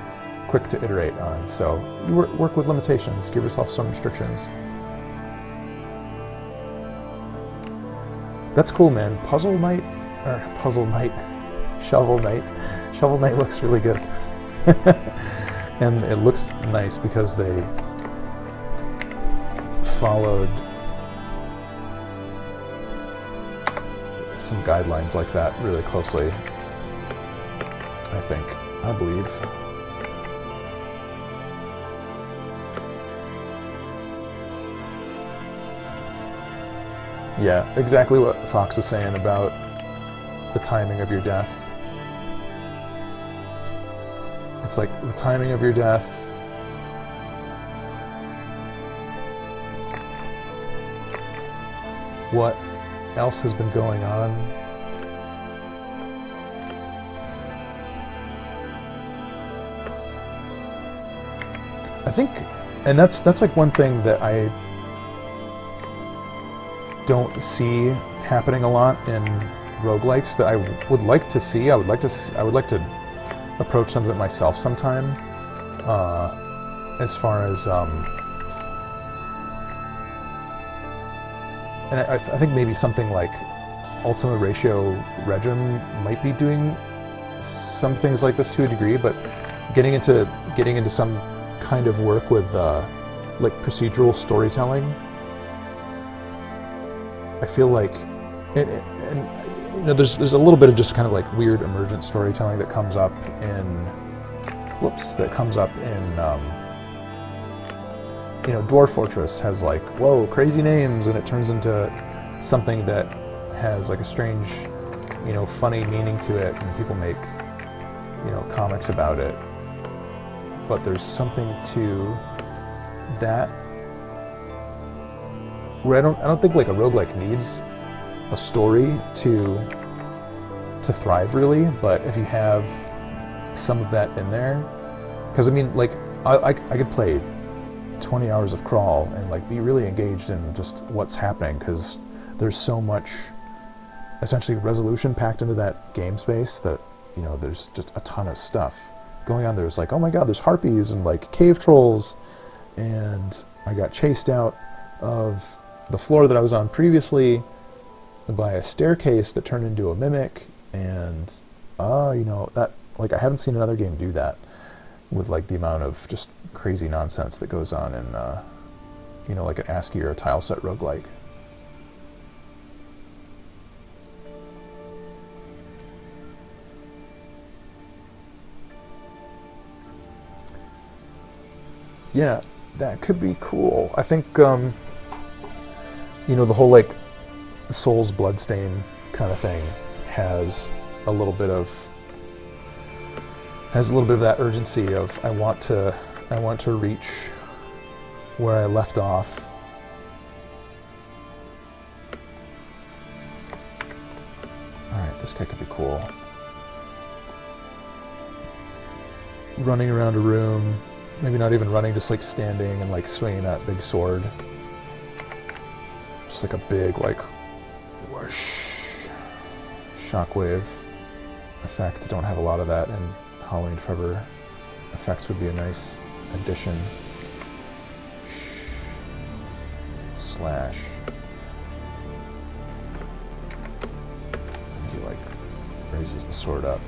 quick to iterate on. So you work with limitations, give yourself some restrictions. That's cool, man. Shovel Knight. Shovel Knight looks really good. And it looks nice because they followed some guidelines like that really closely, I believe. Yeah, exactly what Fox is saying about the timing of your death. It's like the timing of your death. What else has been going on? I think, and that's like one thing that I don't see happening a lot in roguelikes that I would like to see. I would like to approach some of it myself sometime. As far as and I think maybe something like Ultima Ratio Regim might be doing some things like this to a degree, but getting into some kind of work with like procedural storytelling, I feel like, and you know, there's a little bit of just kind of like weird emergent storytelling that comes up in, you know, Dwarf Fortress has like, whoa, crazy names, and it turns into something that has like a strange, you know, funny meaning to it, and people make, you know, comics about it. But there's something to that where I don't think like a roguelike needs a story to thrive really, but if you have some of that in there, because I mean, like I could play 20 hours of Crawl and like be really engaged in just what's happening, because there's so much essentially resolution packed into that game space that, you know, there's just a ton of stuff going on. There's like, oh my god, there's harpies and like cave trolls, and I got chased out of the floor that I was on previously by a staircase that turned into a mimic, and you know, that, like, I haven't seen another game do that with like the amount of just crazy nonsense that goes on in you know, like an ASCII or a tile set roguelike. Yeah, that could be cool. I think you know, the whole like Souls Bloodstain kind of thing has a little bit of that urgency of I want to reach where I left off. Alright, this guy could be cool. Running around a room, maybe not even running, just like standing and like swinging that big sword. Just like a big like whoosh shockwave effect. Don't have a lot of that in Halloween Forever. Effects would be a nice addition. Slash. He like raises the sword up.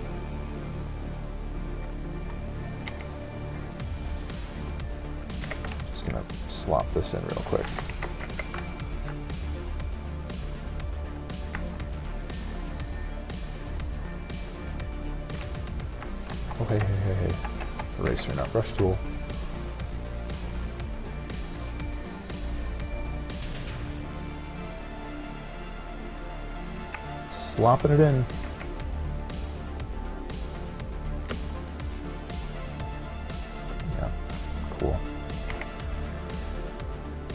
Just gonna slop this in real quick. Oh, hey. Eraser, not brush tool. Slopping it in. Yeah, cool.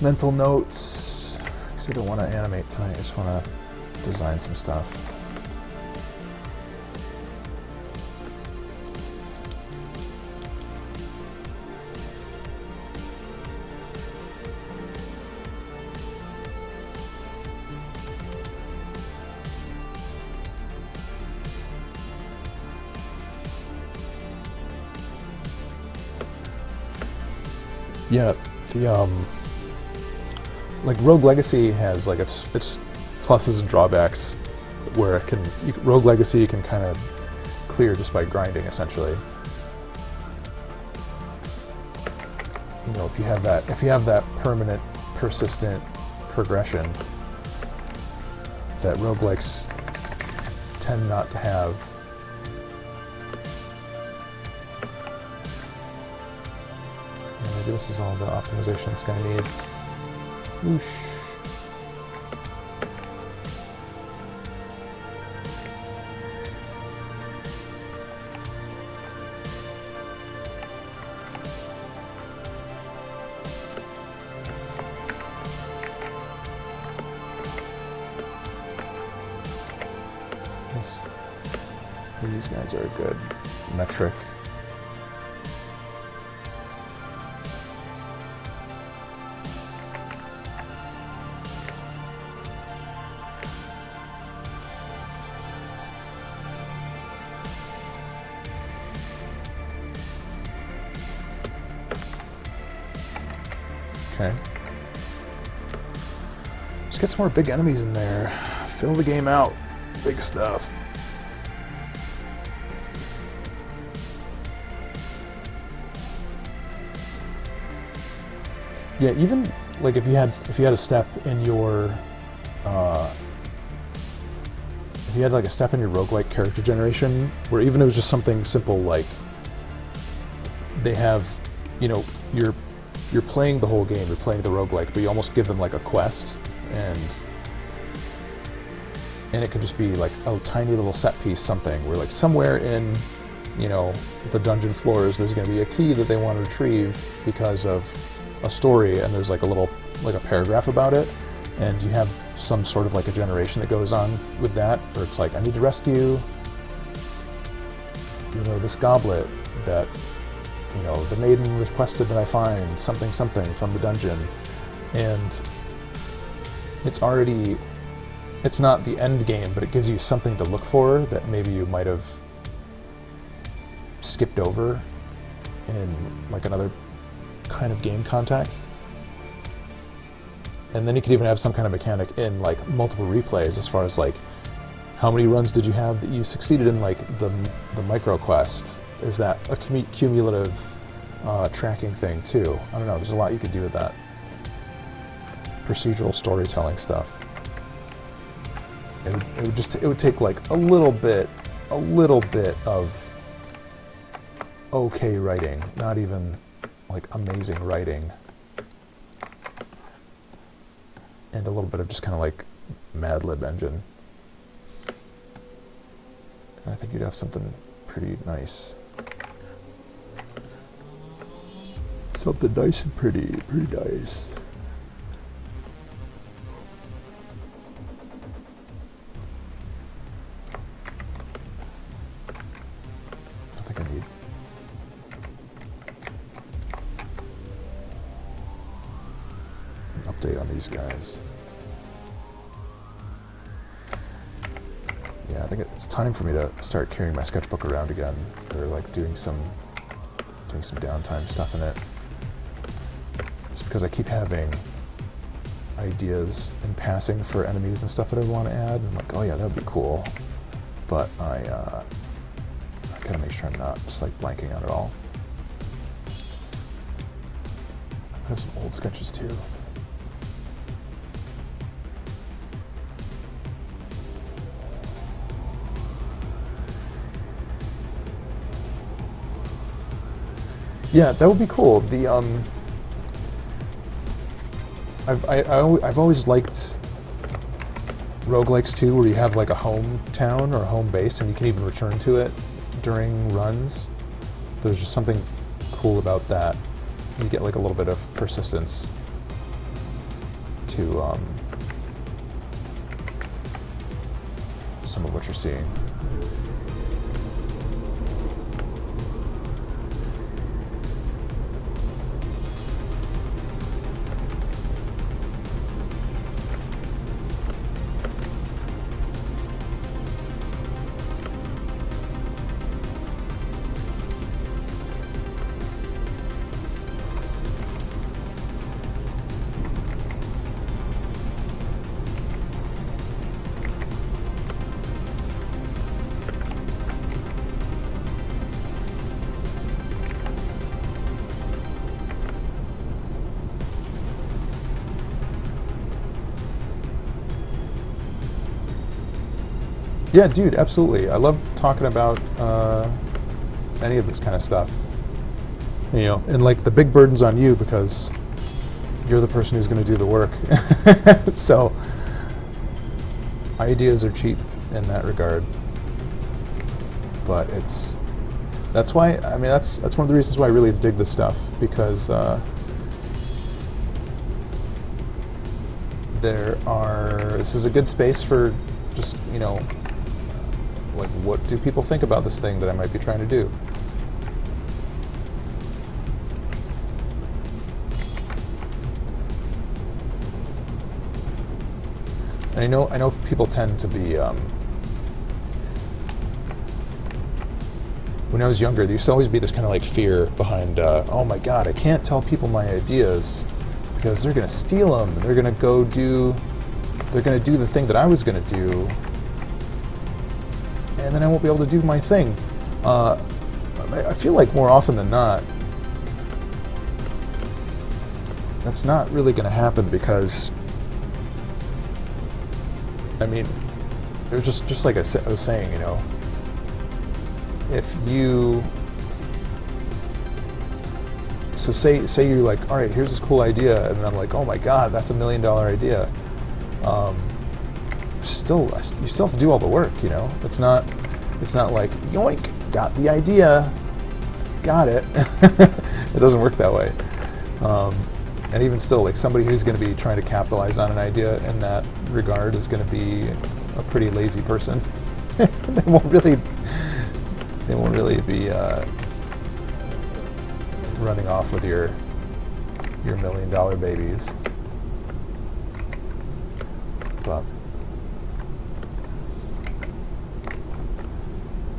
Mental notes. Because I don't want to animate tonight, I just want to design some stuff. Yeah, the like Rogue Legacy has like its pluses and drawbacks, where it can Rogue Legacy you can kind of clear just by grinding essentially. You know, if you have that permanent, persistent progression that roguelikes tend not to have. Maybe this is all the optimization this guy needs. Whoosh. These guys are a good metric. Okay. Just get some more big enemies in there. Fill the game out. Big stuff. Yeah, even like if you had a step in your if you had like a step in your roguelike character generation, where even it was just something simple like they have, you know, you're playing the whole game, you're playing the roguelike, but you almost give them like a quest, and it could just be like a tiny little set piece, something where like somewhere in, you know, the dungeon floors there's going to be a key that they want to retrieve because of a story, and there's like a little, like a paragraph about it, and you have some sort of like a generation that goes on with that, where it's like, I need to rescue, you know, this goblet that, you know, the maiden requested that I find something from the dungeon, and it's not the end game, but it gives you something to look for that maybe you might have skipped over in like another kind of game context. And then you could even have some kind of mechanic in like multiple replays, as far as like how many runs did you have that you succeeded in like the micro quest. Is that a cumulative tracking thing too? I don't know, there's a lot you could do with that. Procedural storytelling stuff. It would take like a little bit of okay writing, not even like amazing writing, and a little bit of just kind of like Mad Lib engine. And I think you'd have something pretty nice. Something nice and pretty nice. I think I need an update on these guys. Yeah, I think it's time for me to start carrying my sketchbook around again, or like doing some downtime stuff in it. It's because I keep having ideas in passing for enemies and stuff that I want to add. I'm like, oh yeah, that would be cool. But I gotta make sure I'm not just like blanking on it all. I have some old sketches too. Yeah, that would be cool. The I've always liked roguelikes too, where you have like a hometown or a home base, and you can even return to it during runs. There's just something cool about that. You get like a little bit of persistence to some of what you're seeing. Yeah, dude, absolutely. I love talking about any of this kind of stuff. You know, and like the big burden's on you because you're the person who's going to do the work. So ideas are cheap in that regard. But that's why, I mean, that's one of the reasons why I really dig this stuff, because this is a good space for just, you know, like, what do people think about this thing that I might be trying to do? And I know people tend to be, when I was younger, there used to always be this kind of like fear behind, oh my God, I can't tell people my ideas because they're going to steal them. They're going to do the thing that I was going to do, and then I won't be able to do my thing. I feel like more often than not, that's not really going to happen, because, I mean, it was just like I was saying, you know, if you, so say you're like, all right, here's this cool idea, and I'm like, oh my God, that's $1 million idea. You still have to do all the work, you know. It's not like, yoink, got the idea, got it. It doesn't work that way. And even still, like, somebody who's going to be trying to capitalize on an idea in that regard is going to be a pretty lazy person. They won't really be running off with your $1 million babies. But,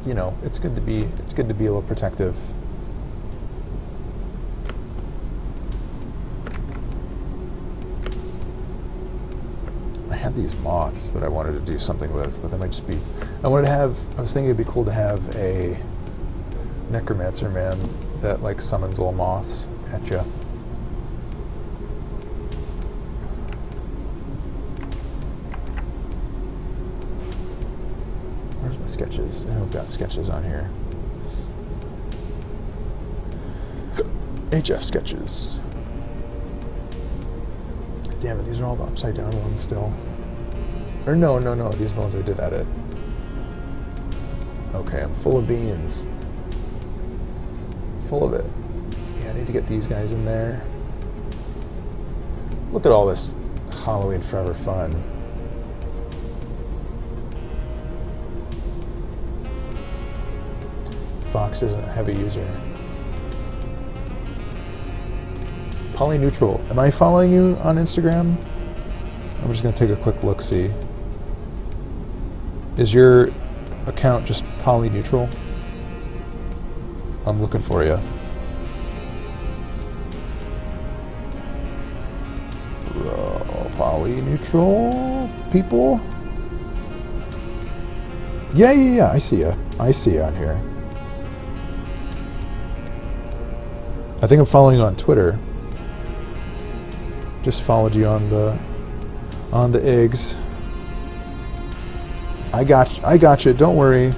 you know, it's good to be a little protective. I had these moths that I wanted to do something with, but they might just be, I was thinking it'd be cool to have a necromancer man that like summons little moths at you. Where's my sketches? I know I've got sketches on here. HF sketches. Damn it, these are all the upside down ones still. Or no, these are the ones I did edit. Okay, I'm full of beans. Full of it. Yeah, I need to get these guys in there. Look at all this Halloween Forever fun. Fox isn't a heavy user. Polyneutral. Am I following you on Instagram? I'm just going to take a quick look-see. Is your account just Polyneutral? I'm looking for you. Polyneutral people? Yeah. I see you. I see you on here. I think I'm following you on Twitter. Just followed you on the eggs. I got you. Don't worry.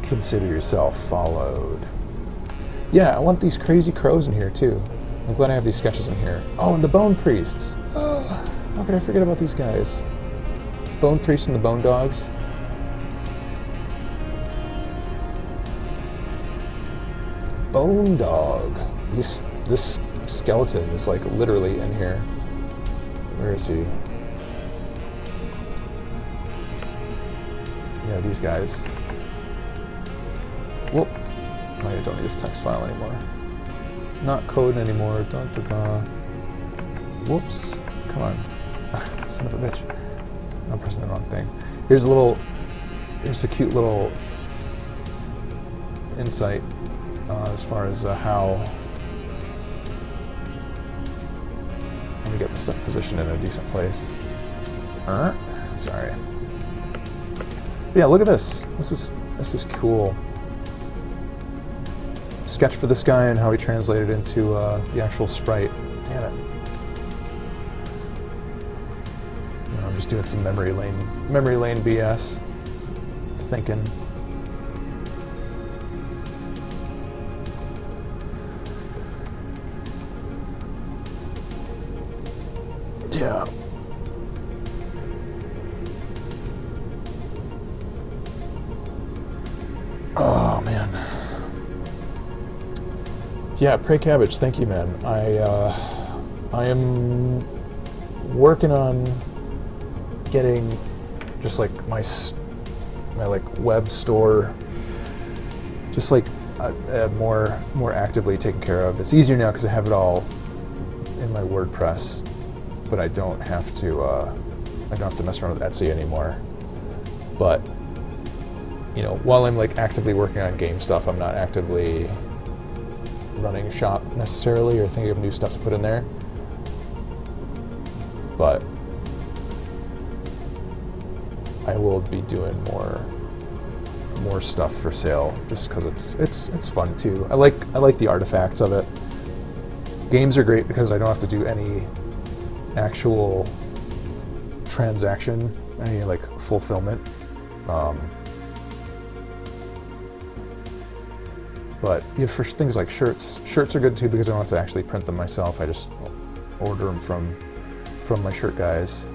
Consider yourself followed. Yeah, I want these crazy crows in here too. I'm glad I have these sketches in here. Oh, and the bone priests. Oh, how could I forget about these guys? Bone priests and the bone dogs. Bone dog. This skeleton is like literally in here. Where is he? Yeah, these guys. Whoop. I don't need this text file anymore. Not code anymore. Dun, dun, dun. Whoops. Come on. Son of a bitch. I'm pressing the wrong thing. Here's a cute little insight as far as how let me get the stuff positioned in a decent place. Sorry. But yeah, look at this. This is cool. Sketch for this guy and how he translated into the actual sprite. Damn it. I'm just doing some memory lane BS. Thinking. Yeah. Oh man. Yeah, Pray Cabbage, thank you, man. I am working on getting just like my like web store just like more actively taken care of. It's easier now because I have it all in my WordPress, but I don't have to mess around with Etsy anymore. But you know, while I'm like actively working on game stuff, I'm not actively running shop necessarily or thinking of new stuff to put in there. But I will be doing more stuff for sale just because it's fun too. I like the artifacts of it. Games are great because I don't have to do any actual transaction, any like fulfillment. But for things like shirts are good too because I don't have to actually print them myself. I just order them from my shirt guys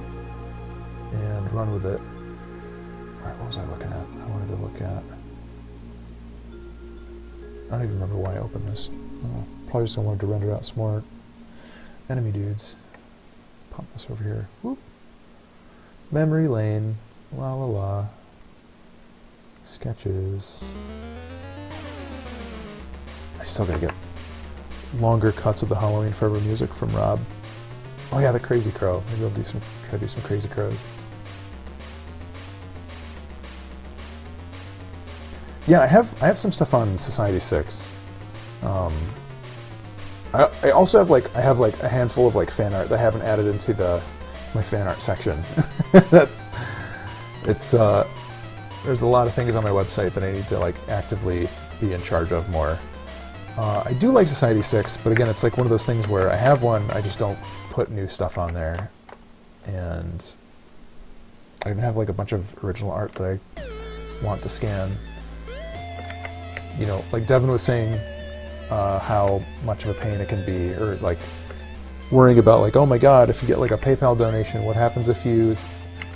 and run with it. All right, what was I looking at? I wanted to look at. I don't even remember why I opened this. Oh, probably just I wanted to render out some more enemy dudes. Pop this over here. Whoop. Memory lane. La la la. Sketches. I still gotta get longer cuts of the Halloween Forever music from Rob. Oh yeah, the Crazy Crow. Maybe I'll try to do some Crazy Crows. Yeah, I have some stuff on Society 6. I also have like a handful of like fan art that I haven't added into my fan art section. There's a lot of things on my website that I need to like actively be in charge of more. I do like Society 6, but again, it's like one of those things where I have one, I just don't put new stuff on there. And I even have like a bunch of original art that I want to scan. You know, like Devin was saying, how much of a pain it can be, or like worrying about like, oh my god, if you get like a PayPal donation, what happens if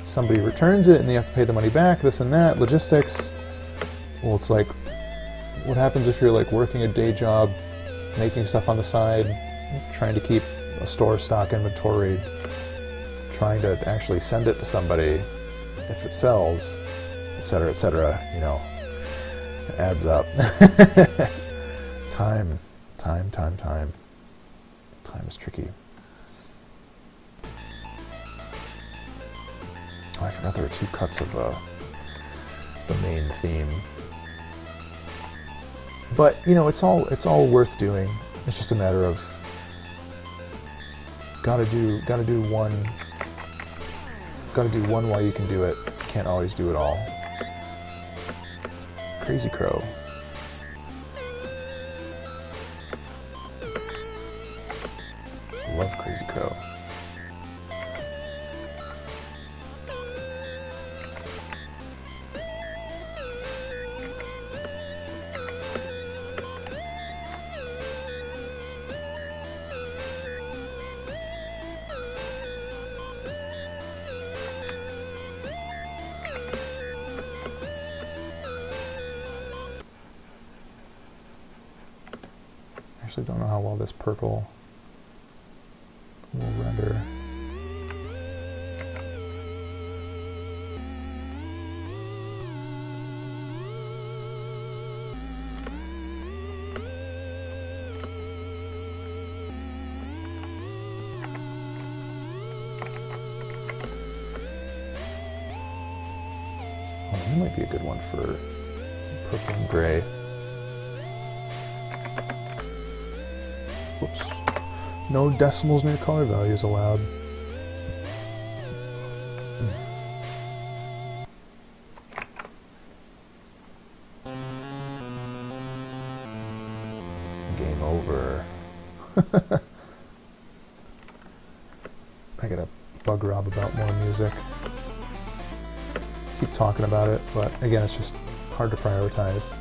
somebody returns it and you have to pay the money back, this and that, logistics. Well, it's like, what happens if you're like working a day job, making stuff on the side, trying to keep a store stock inventory, trying to actually send it to somebody if it sells, etc., you know, it adds up. Time is tricky. Oh, I forgot there were 2 cuts of the main theme. But you know, it's all worth doing. It's just a matter of gotta do one while you can do it. Can't always do it all. Crazy Crow. Love Crazy Crow. Actually don't know how well this purple will render. Oh, that might be a good one for purple and gray. Whoops. No decimals near color values allowed. Game over. I gotta bug Rob about more music. Keep talking about it, but again, it's just hard to prioritize.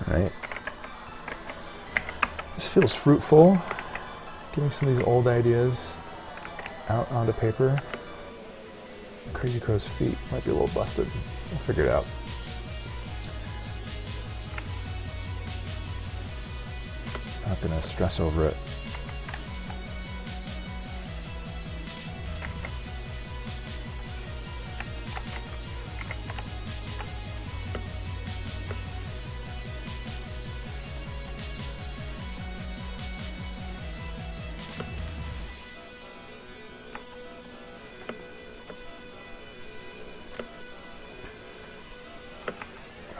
Alright. This feels fruitful. Getting some of these old ideas out onto paper. Crazy Crow's feet might be a little busted. We'll figure it out. Not gonna stress over it.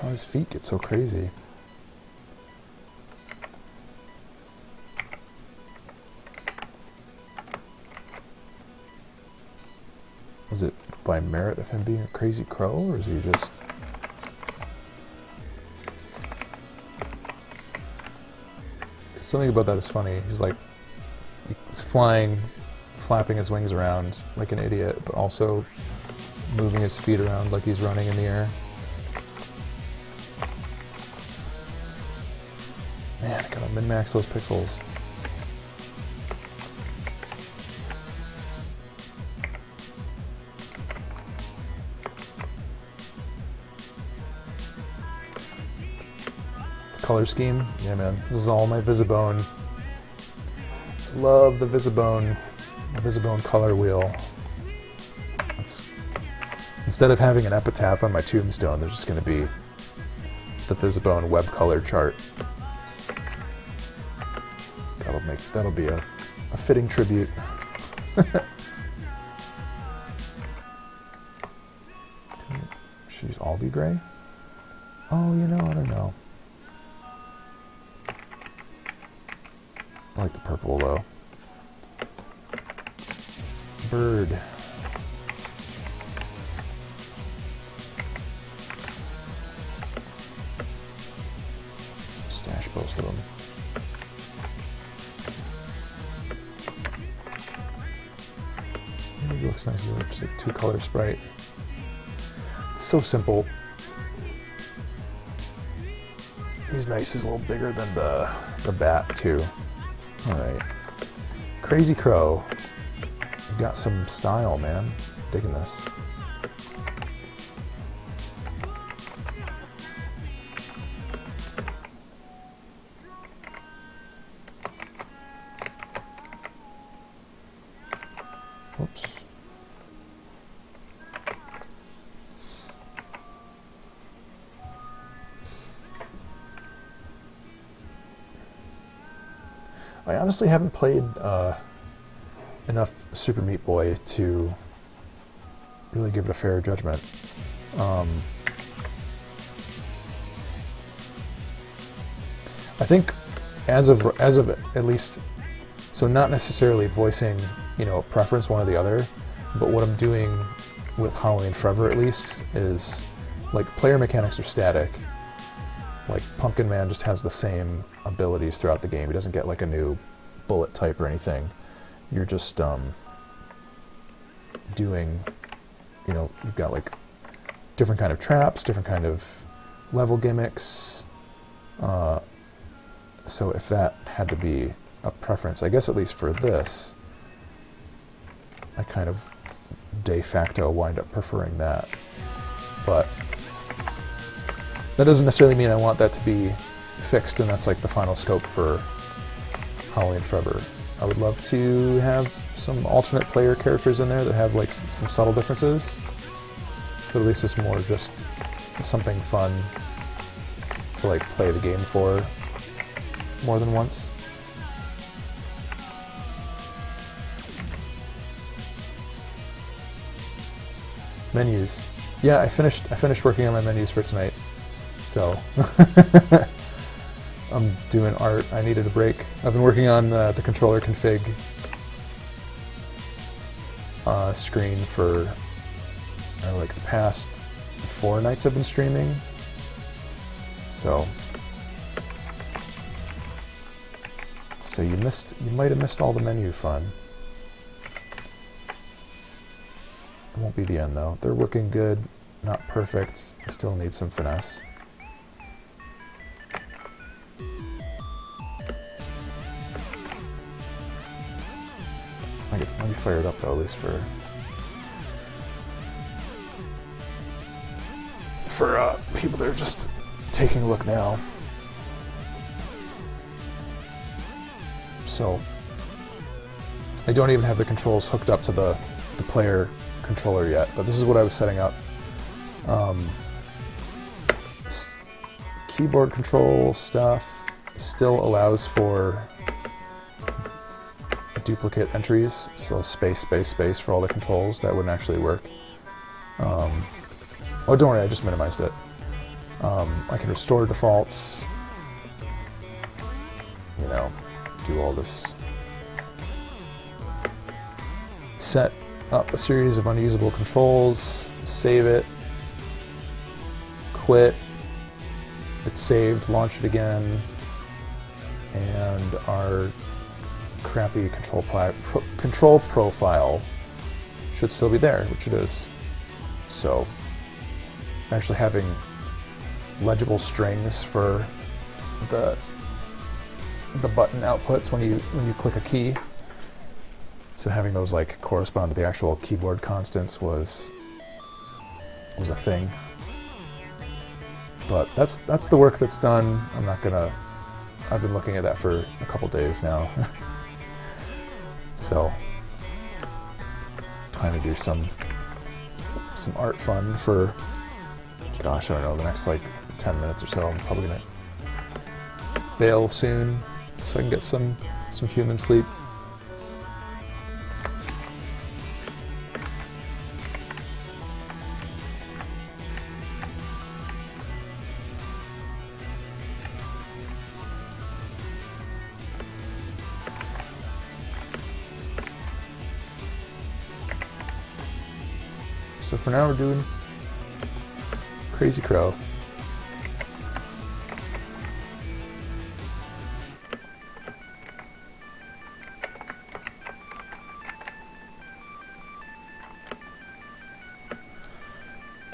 How his feet get so crazy. Is it by merit of him being a crazy crow, or is he just... Something about that is funny. He's like, he's flying, flapping his wings around like an idiot, but also moving his feet around like he's running in the air. Man, I gotta min-max those pixels. The color scheme, yeah man, this is all my Visibone. Love the Visibone color wheel. It's, instead of having an epitaph on my tombstone, there's just gonna be the Visibone web color chart. That'll be a fitting tribute. Should these all be gray? Oh, you know, I don't know. I like the purple though. Bird. Stash both of them. It looks nice as just a two-color sprite. It's so simple. He's nice. He's a little bigger than the bat too. All right, Crazy Crow. You got some style, man. Digging this. Whoops. I honestly haven't played enough Super Meat Boy to really give it a fair judgment. I think as of at least, so not necessarily voicing, you know, preference one or the other, but what I'm doing with Halloween Forever at least is, like, player mechanics are static. Like, Pumpkin Man just has the same abilities throughout the game. He doesn't get like a new bullet type or anything. You're just doing, you know, you've got like different kind of traps, different kind of level gimmicks. So if that had to be a preference, I guess at least for this, I kind of de facto wind up preferring that. But that doesn't necessarily mean I want that to be fixed and that's like the final scope for Halloween Forever. I would love to have some alternate player characters in there that have like some subtle differences, but at least it's more just something fun to like play the game for more than once. Menus. Yeah, I finished working on my menus for tonight. So I'm doing art. I needed a break. I've been working on the controller config screen for like the past 4 nights I've been streaming. So you might have missed all the menu fun. It won't be the end though. They're working good, not perfect. I still need some finesse. I'll be fired up though, at least for people that are just taking a look now. So I don't even have the controls hooked up to the player controller yet, but this is what I was setting up. Keyboard control stuff still allows for duplicate entries, so space, space, space for all the controls. That wouldn't actually work. Oh, don't worry, I just minimized it. I can restore defaults, you know, do all this. Set up a series of unusable controls, save it, quit, it's saved, launch it again, and our crappy control profile should still be there, which it is. So actually having legible strings for the button outputs when you click a key, so having those like correspond to the actual keyboard constants was a thing. But that's the work that's done. I've been looking at that for a couple days now. So trying to do some art fun for, gosh, I don't know, the next like 10 minutes or so. I'm probably gonna bail soon so I can get some human sleep. So for now we're doing Crazy Crow.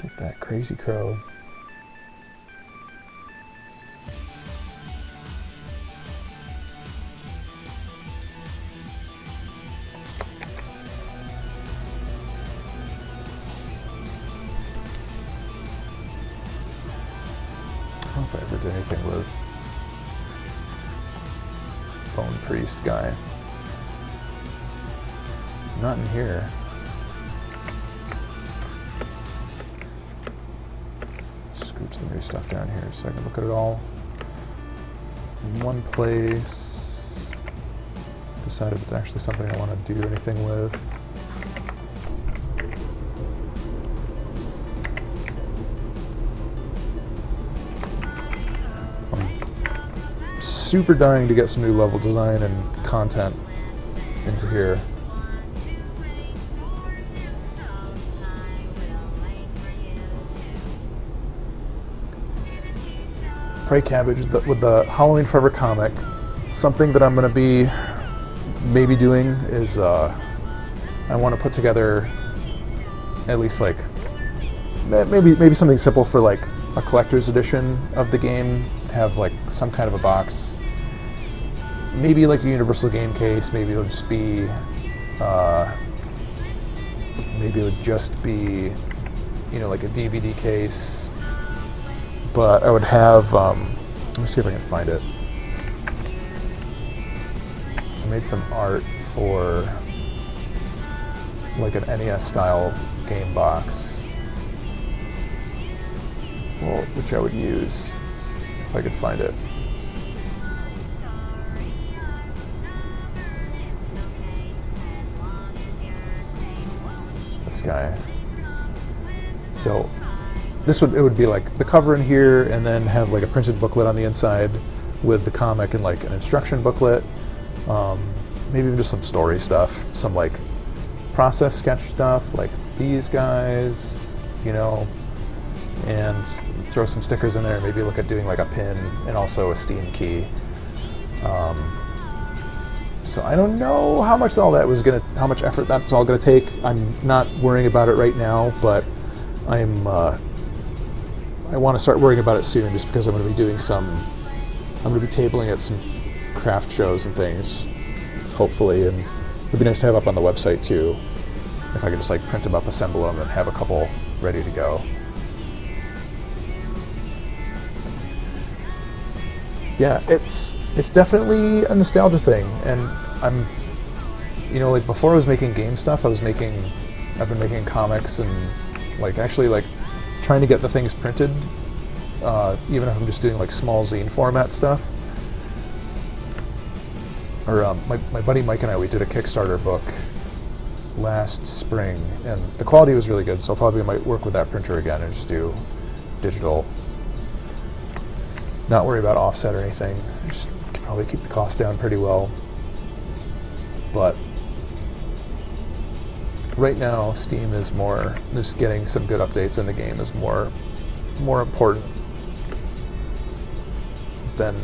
Get that Crazy Crow. I don't know if I ever did anything with Bone Priest guy. Not in here. Scooch the new stuff down here so I can look at it all in one place. Decide if it's actually something I want to do anything with. Super dying to get some new level design and content into here. Pray Cabbage with the Halloween Forever comic. Something that I'm going to be maybe doing is I want to put together at least like maybe something simple for like a collector's edition of the game. Have like some kind of a box. Maybe like a universal game case, maybe it'll just be, you know, like a DVD case. But I would have, let me see if I can find it. I made some art for like an NES style game box, well, which I would use if I could find it. This guy. So it would be like the cover in here, and then have like a printed booklet on the inside with the comic and like an instruction booklet, maybe even just some story stuff, some like process sketch stuff, like these guys, you know, and throw some stickers in there. Maybe look at doing like a pin and also a Steam key. So I don't know how much how much effort that's all gonna take. I'm not worrying about it right now, but I want to start worrying about it soon, just because I'm going to be tabling at some craft shows and things, hopefully, and it'd be nice to have up on the website too, if I could just like print them up, assemble them, and have a couple ready to go. Yeah, it's definitely a nostalgia thing, and I'm, you know, like before I was making game stuff, I've been making comics and like actually like trying to get the things printed, even if I'm just doing like small zine format stuff. Or my buddy Mike and we did a Kickstarter book last spring, and the quality was really good, so I probably might work with that printer again and just do digital. Not worry about offset or anything. Just probably keep the cost down pretty well. But right now, Steam is more, just getting some good updates in the game is more important than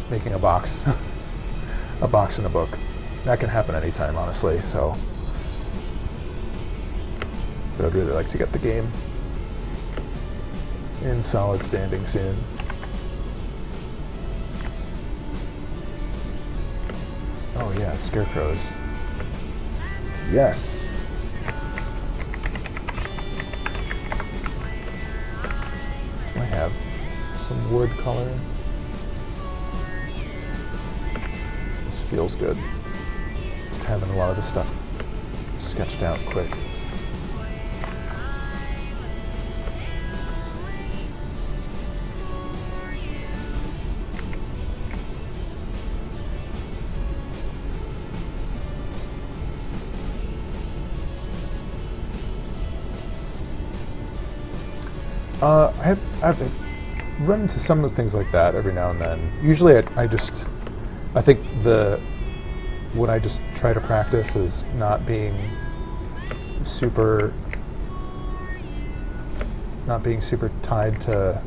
making a box, a box and a book. That can happen anytime, honestly, so. But I'd really like to get the game in solid standing soon. Oh yeah, scarecrows. Yes! Do I have some wood color? This feels good. Just having a lot of this stuff sketched out quick. I've run into some of things like that every now and then. Usually I think what I just try to practice is not being super tied to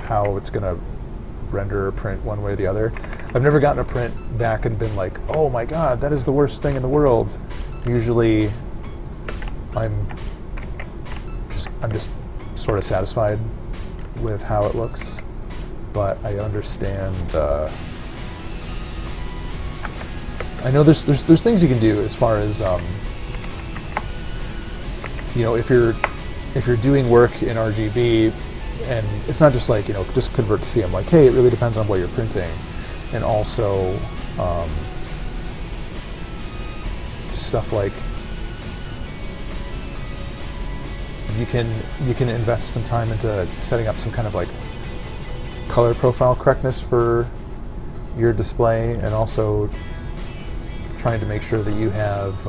how it's going to render or print one way or the other. I've never gotten a print back and been like, oh my god, that is the worst thing in the world. Usually I'm just sort of satisfied with how it looks, but I understand. I know there's things you can do as far as you know, if you're doing work in RGB, and it's not just like, you know, just convert to CM. Like, hey, it really depends on what you're printing, and also stuff like. You can invest some time into setting up some kind of like color profile correctness for your display, and also trying to make sure that you have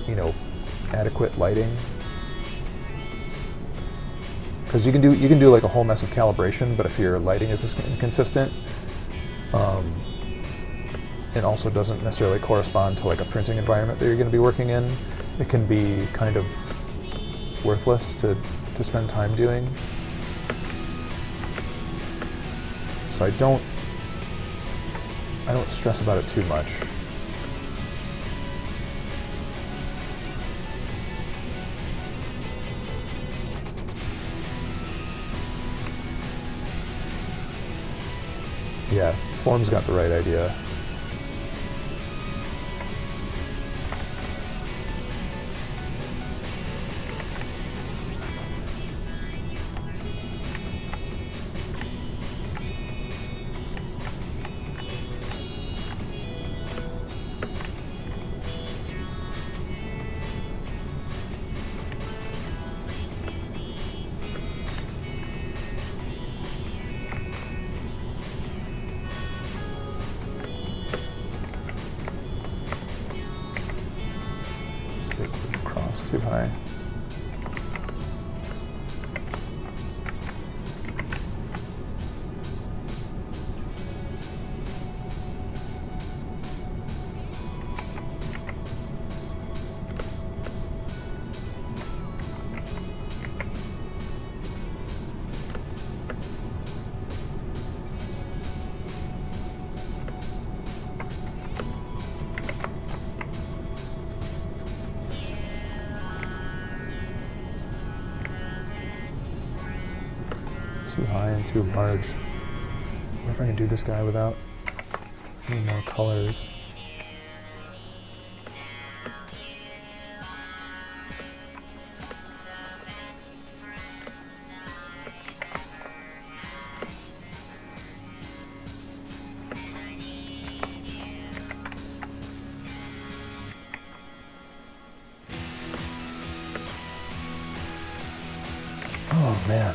you know, adequate lighting, because you can do like a whole mess of calibration, but if your lighting is inconsistent, and also doesn't necessarily correspond to like a printing environment that you're going to be working in, it can be kind of worthless to spend time doing. So I don't stress about it too much. Yeah, Form's got the right idea. That's too high. Too high and too large. I wonder if I can do this guy without any more colors. Oh man.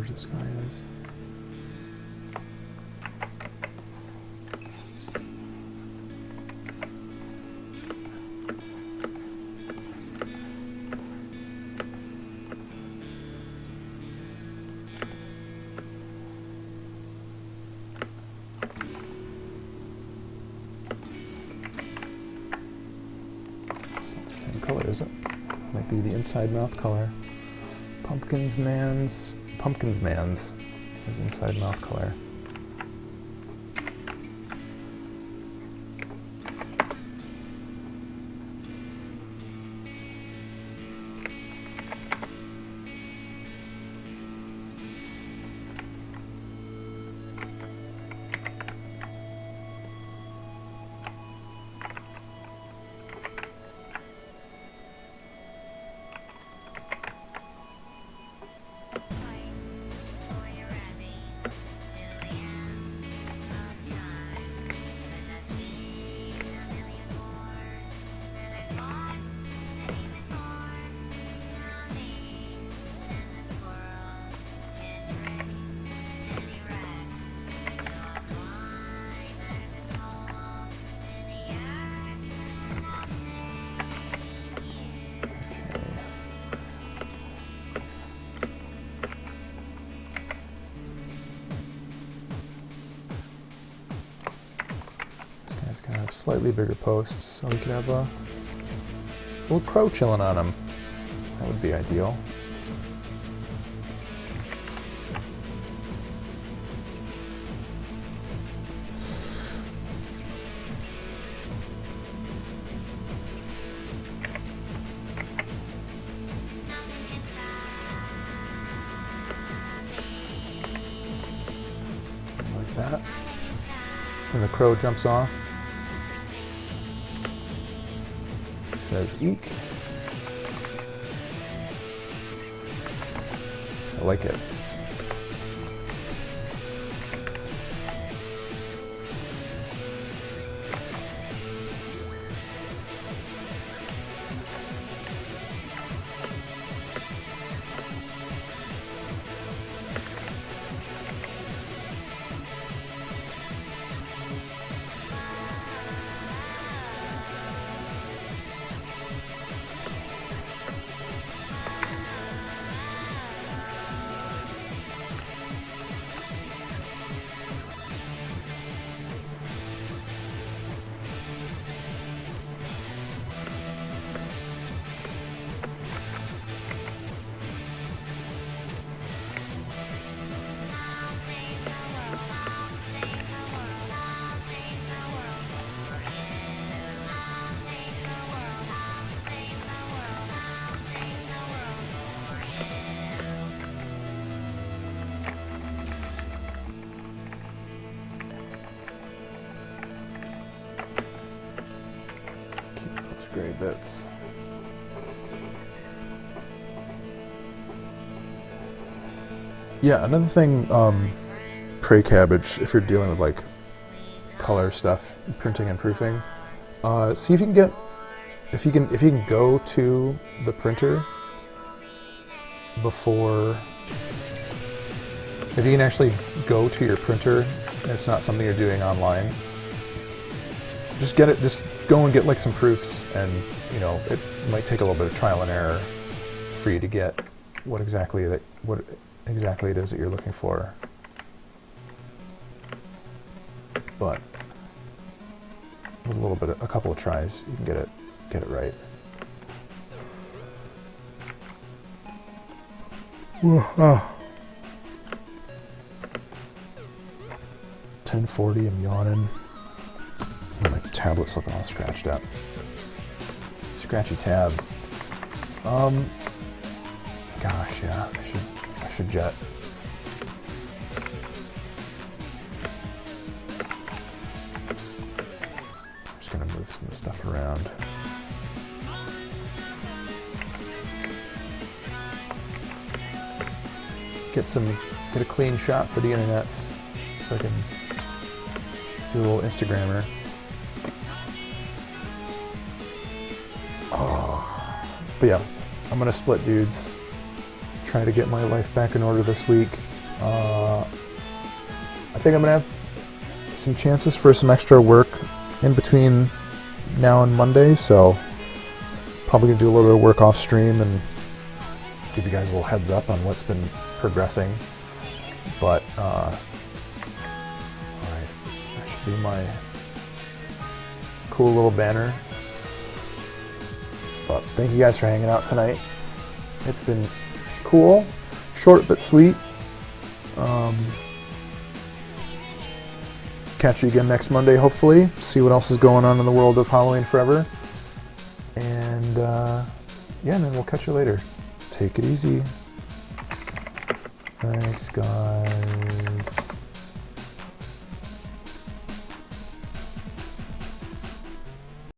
This guy is. It's not the same color, is it? Might be the inside mouth color. Pumpkins Man's is inside mouth color. Gonna have slightly bigger posts so we could have a little crow chilling on him. That would be ideal. Like that. And the crow jumps off. Says eek. I like it. bits. Yeah, another thing, Prey Cabbage, if you're dealing with like color stuff, printing and proofing, see if you can get, if you can go to the printer before, if you can actually go to your printer and it's not something you're doing online, just go and get like some proofs, and you know, it might take a little bit of trial and error for you to get what exactly it is that you're looking for. But with a couple of tries, you can get it right. 10:40, I'm yawning. My tablet's looking all scratched up. Scratchy tab. Gosh, yeah, I should jet. I'm just gonna move some of the stuff around. Get a clean shot for the internets, so I can do a little Instagrammer. Oh. But yeah, I'm gonna split dudes. Try to get my life back in order this week. I think I'm gonna have some chances for some extra work in between now and Monday, so probably gonna do a little bit of work off stream and give you guys a little heads up on what's been progressing. But alright, that should be my cool little banner. But thank you guys for hanging out tonight. It's been cool, short but sweet. Catch you again next Monday, hopefully. See what else is going on in the world of Halloween Forever. And yeah, man, we'll catch you later. Take it easy. Thanks, guys.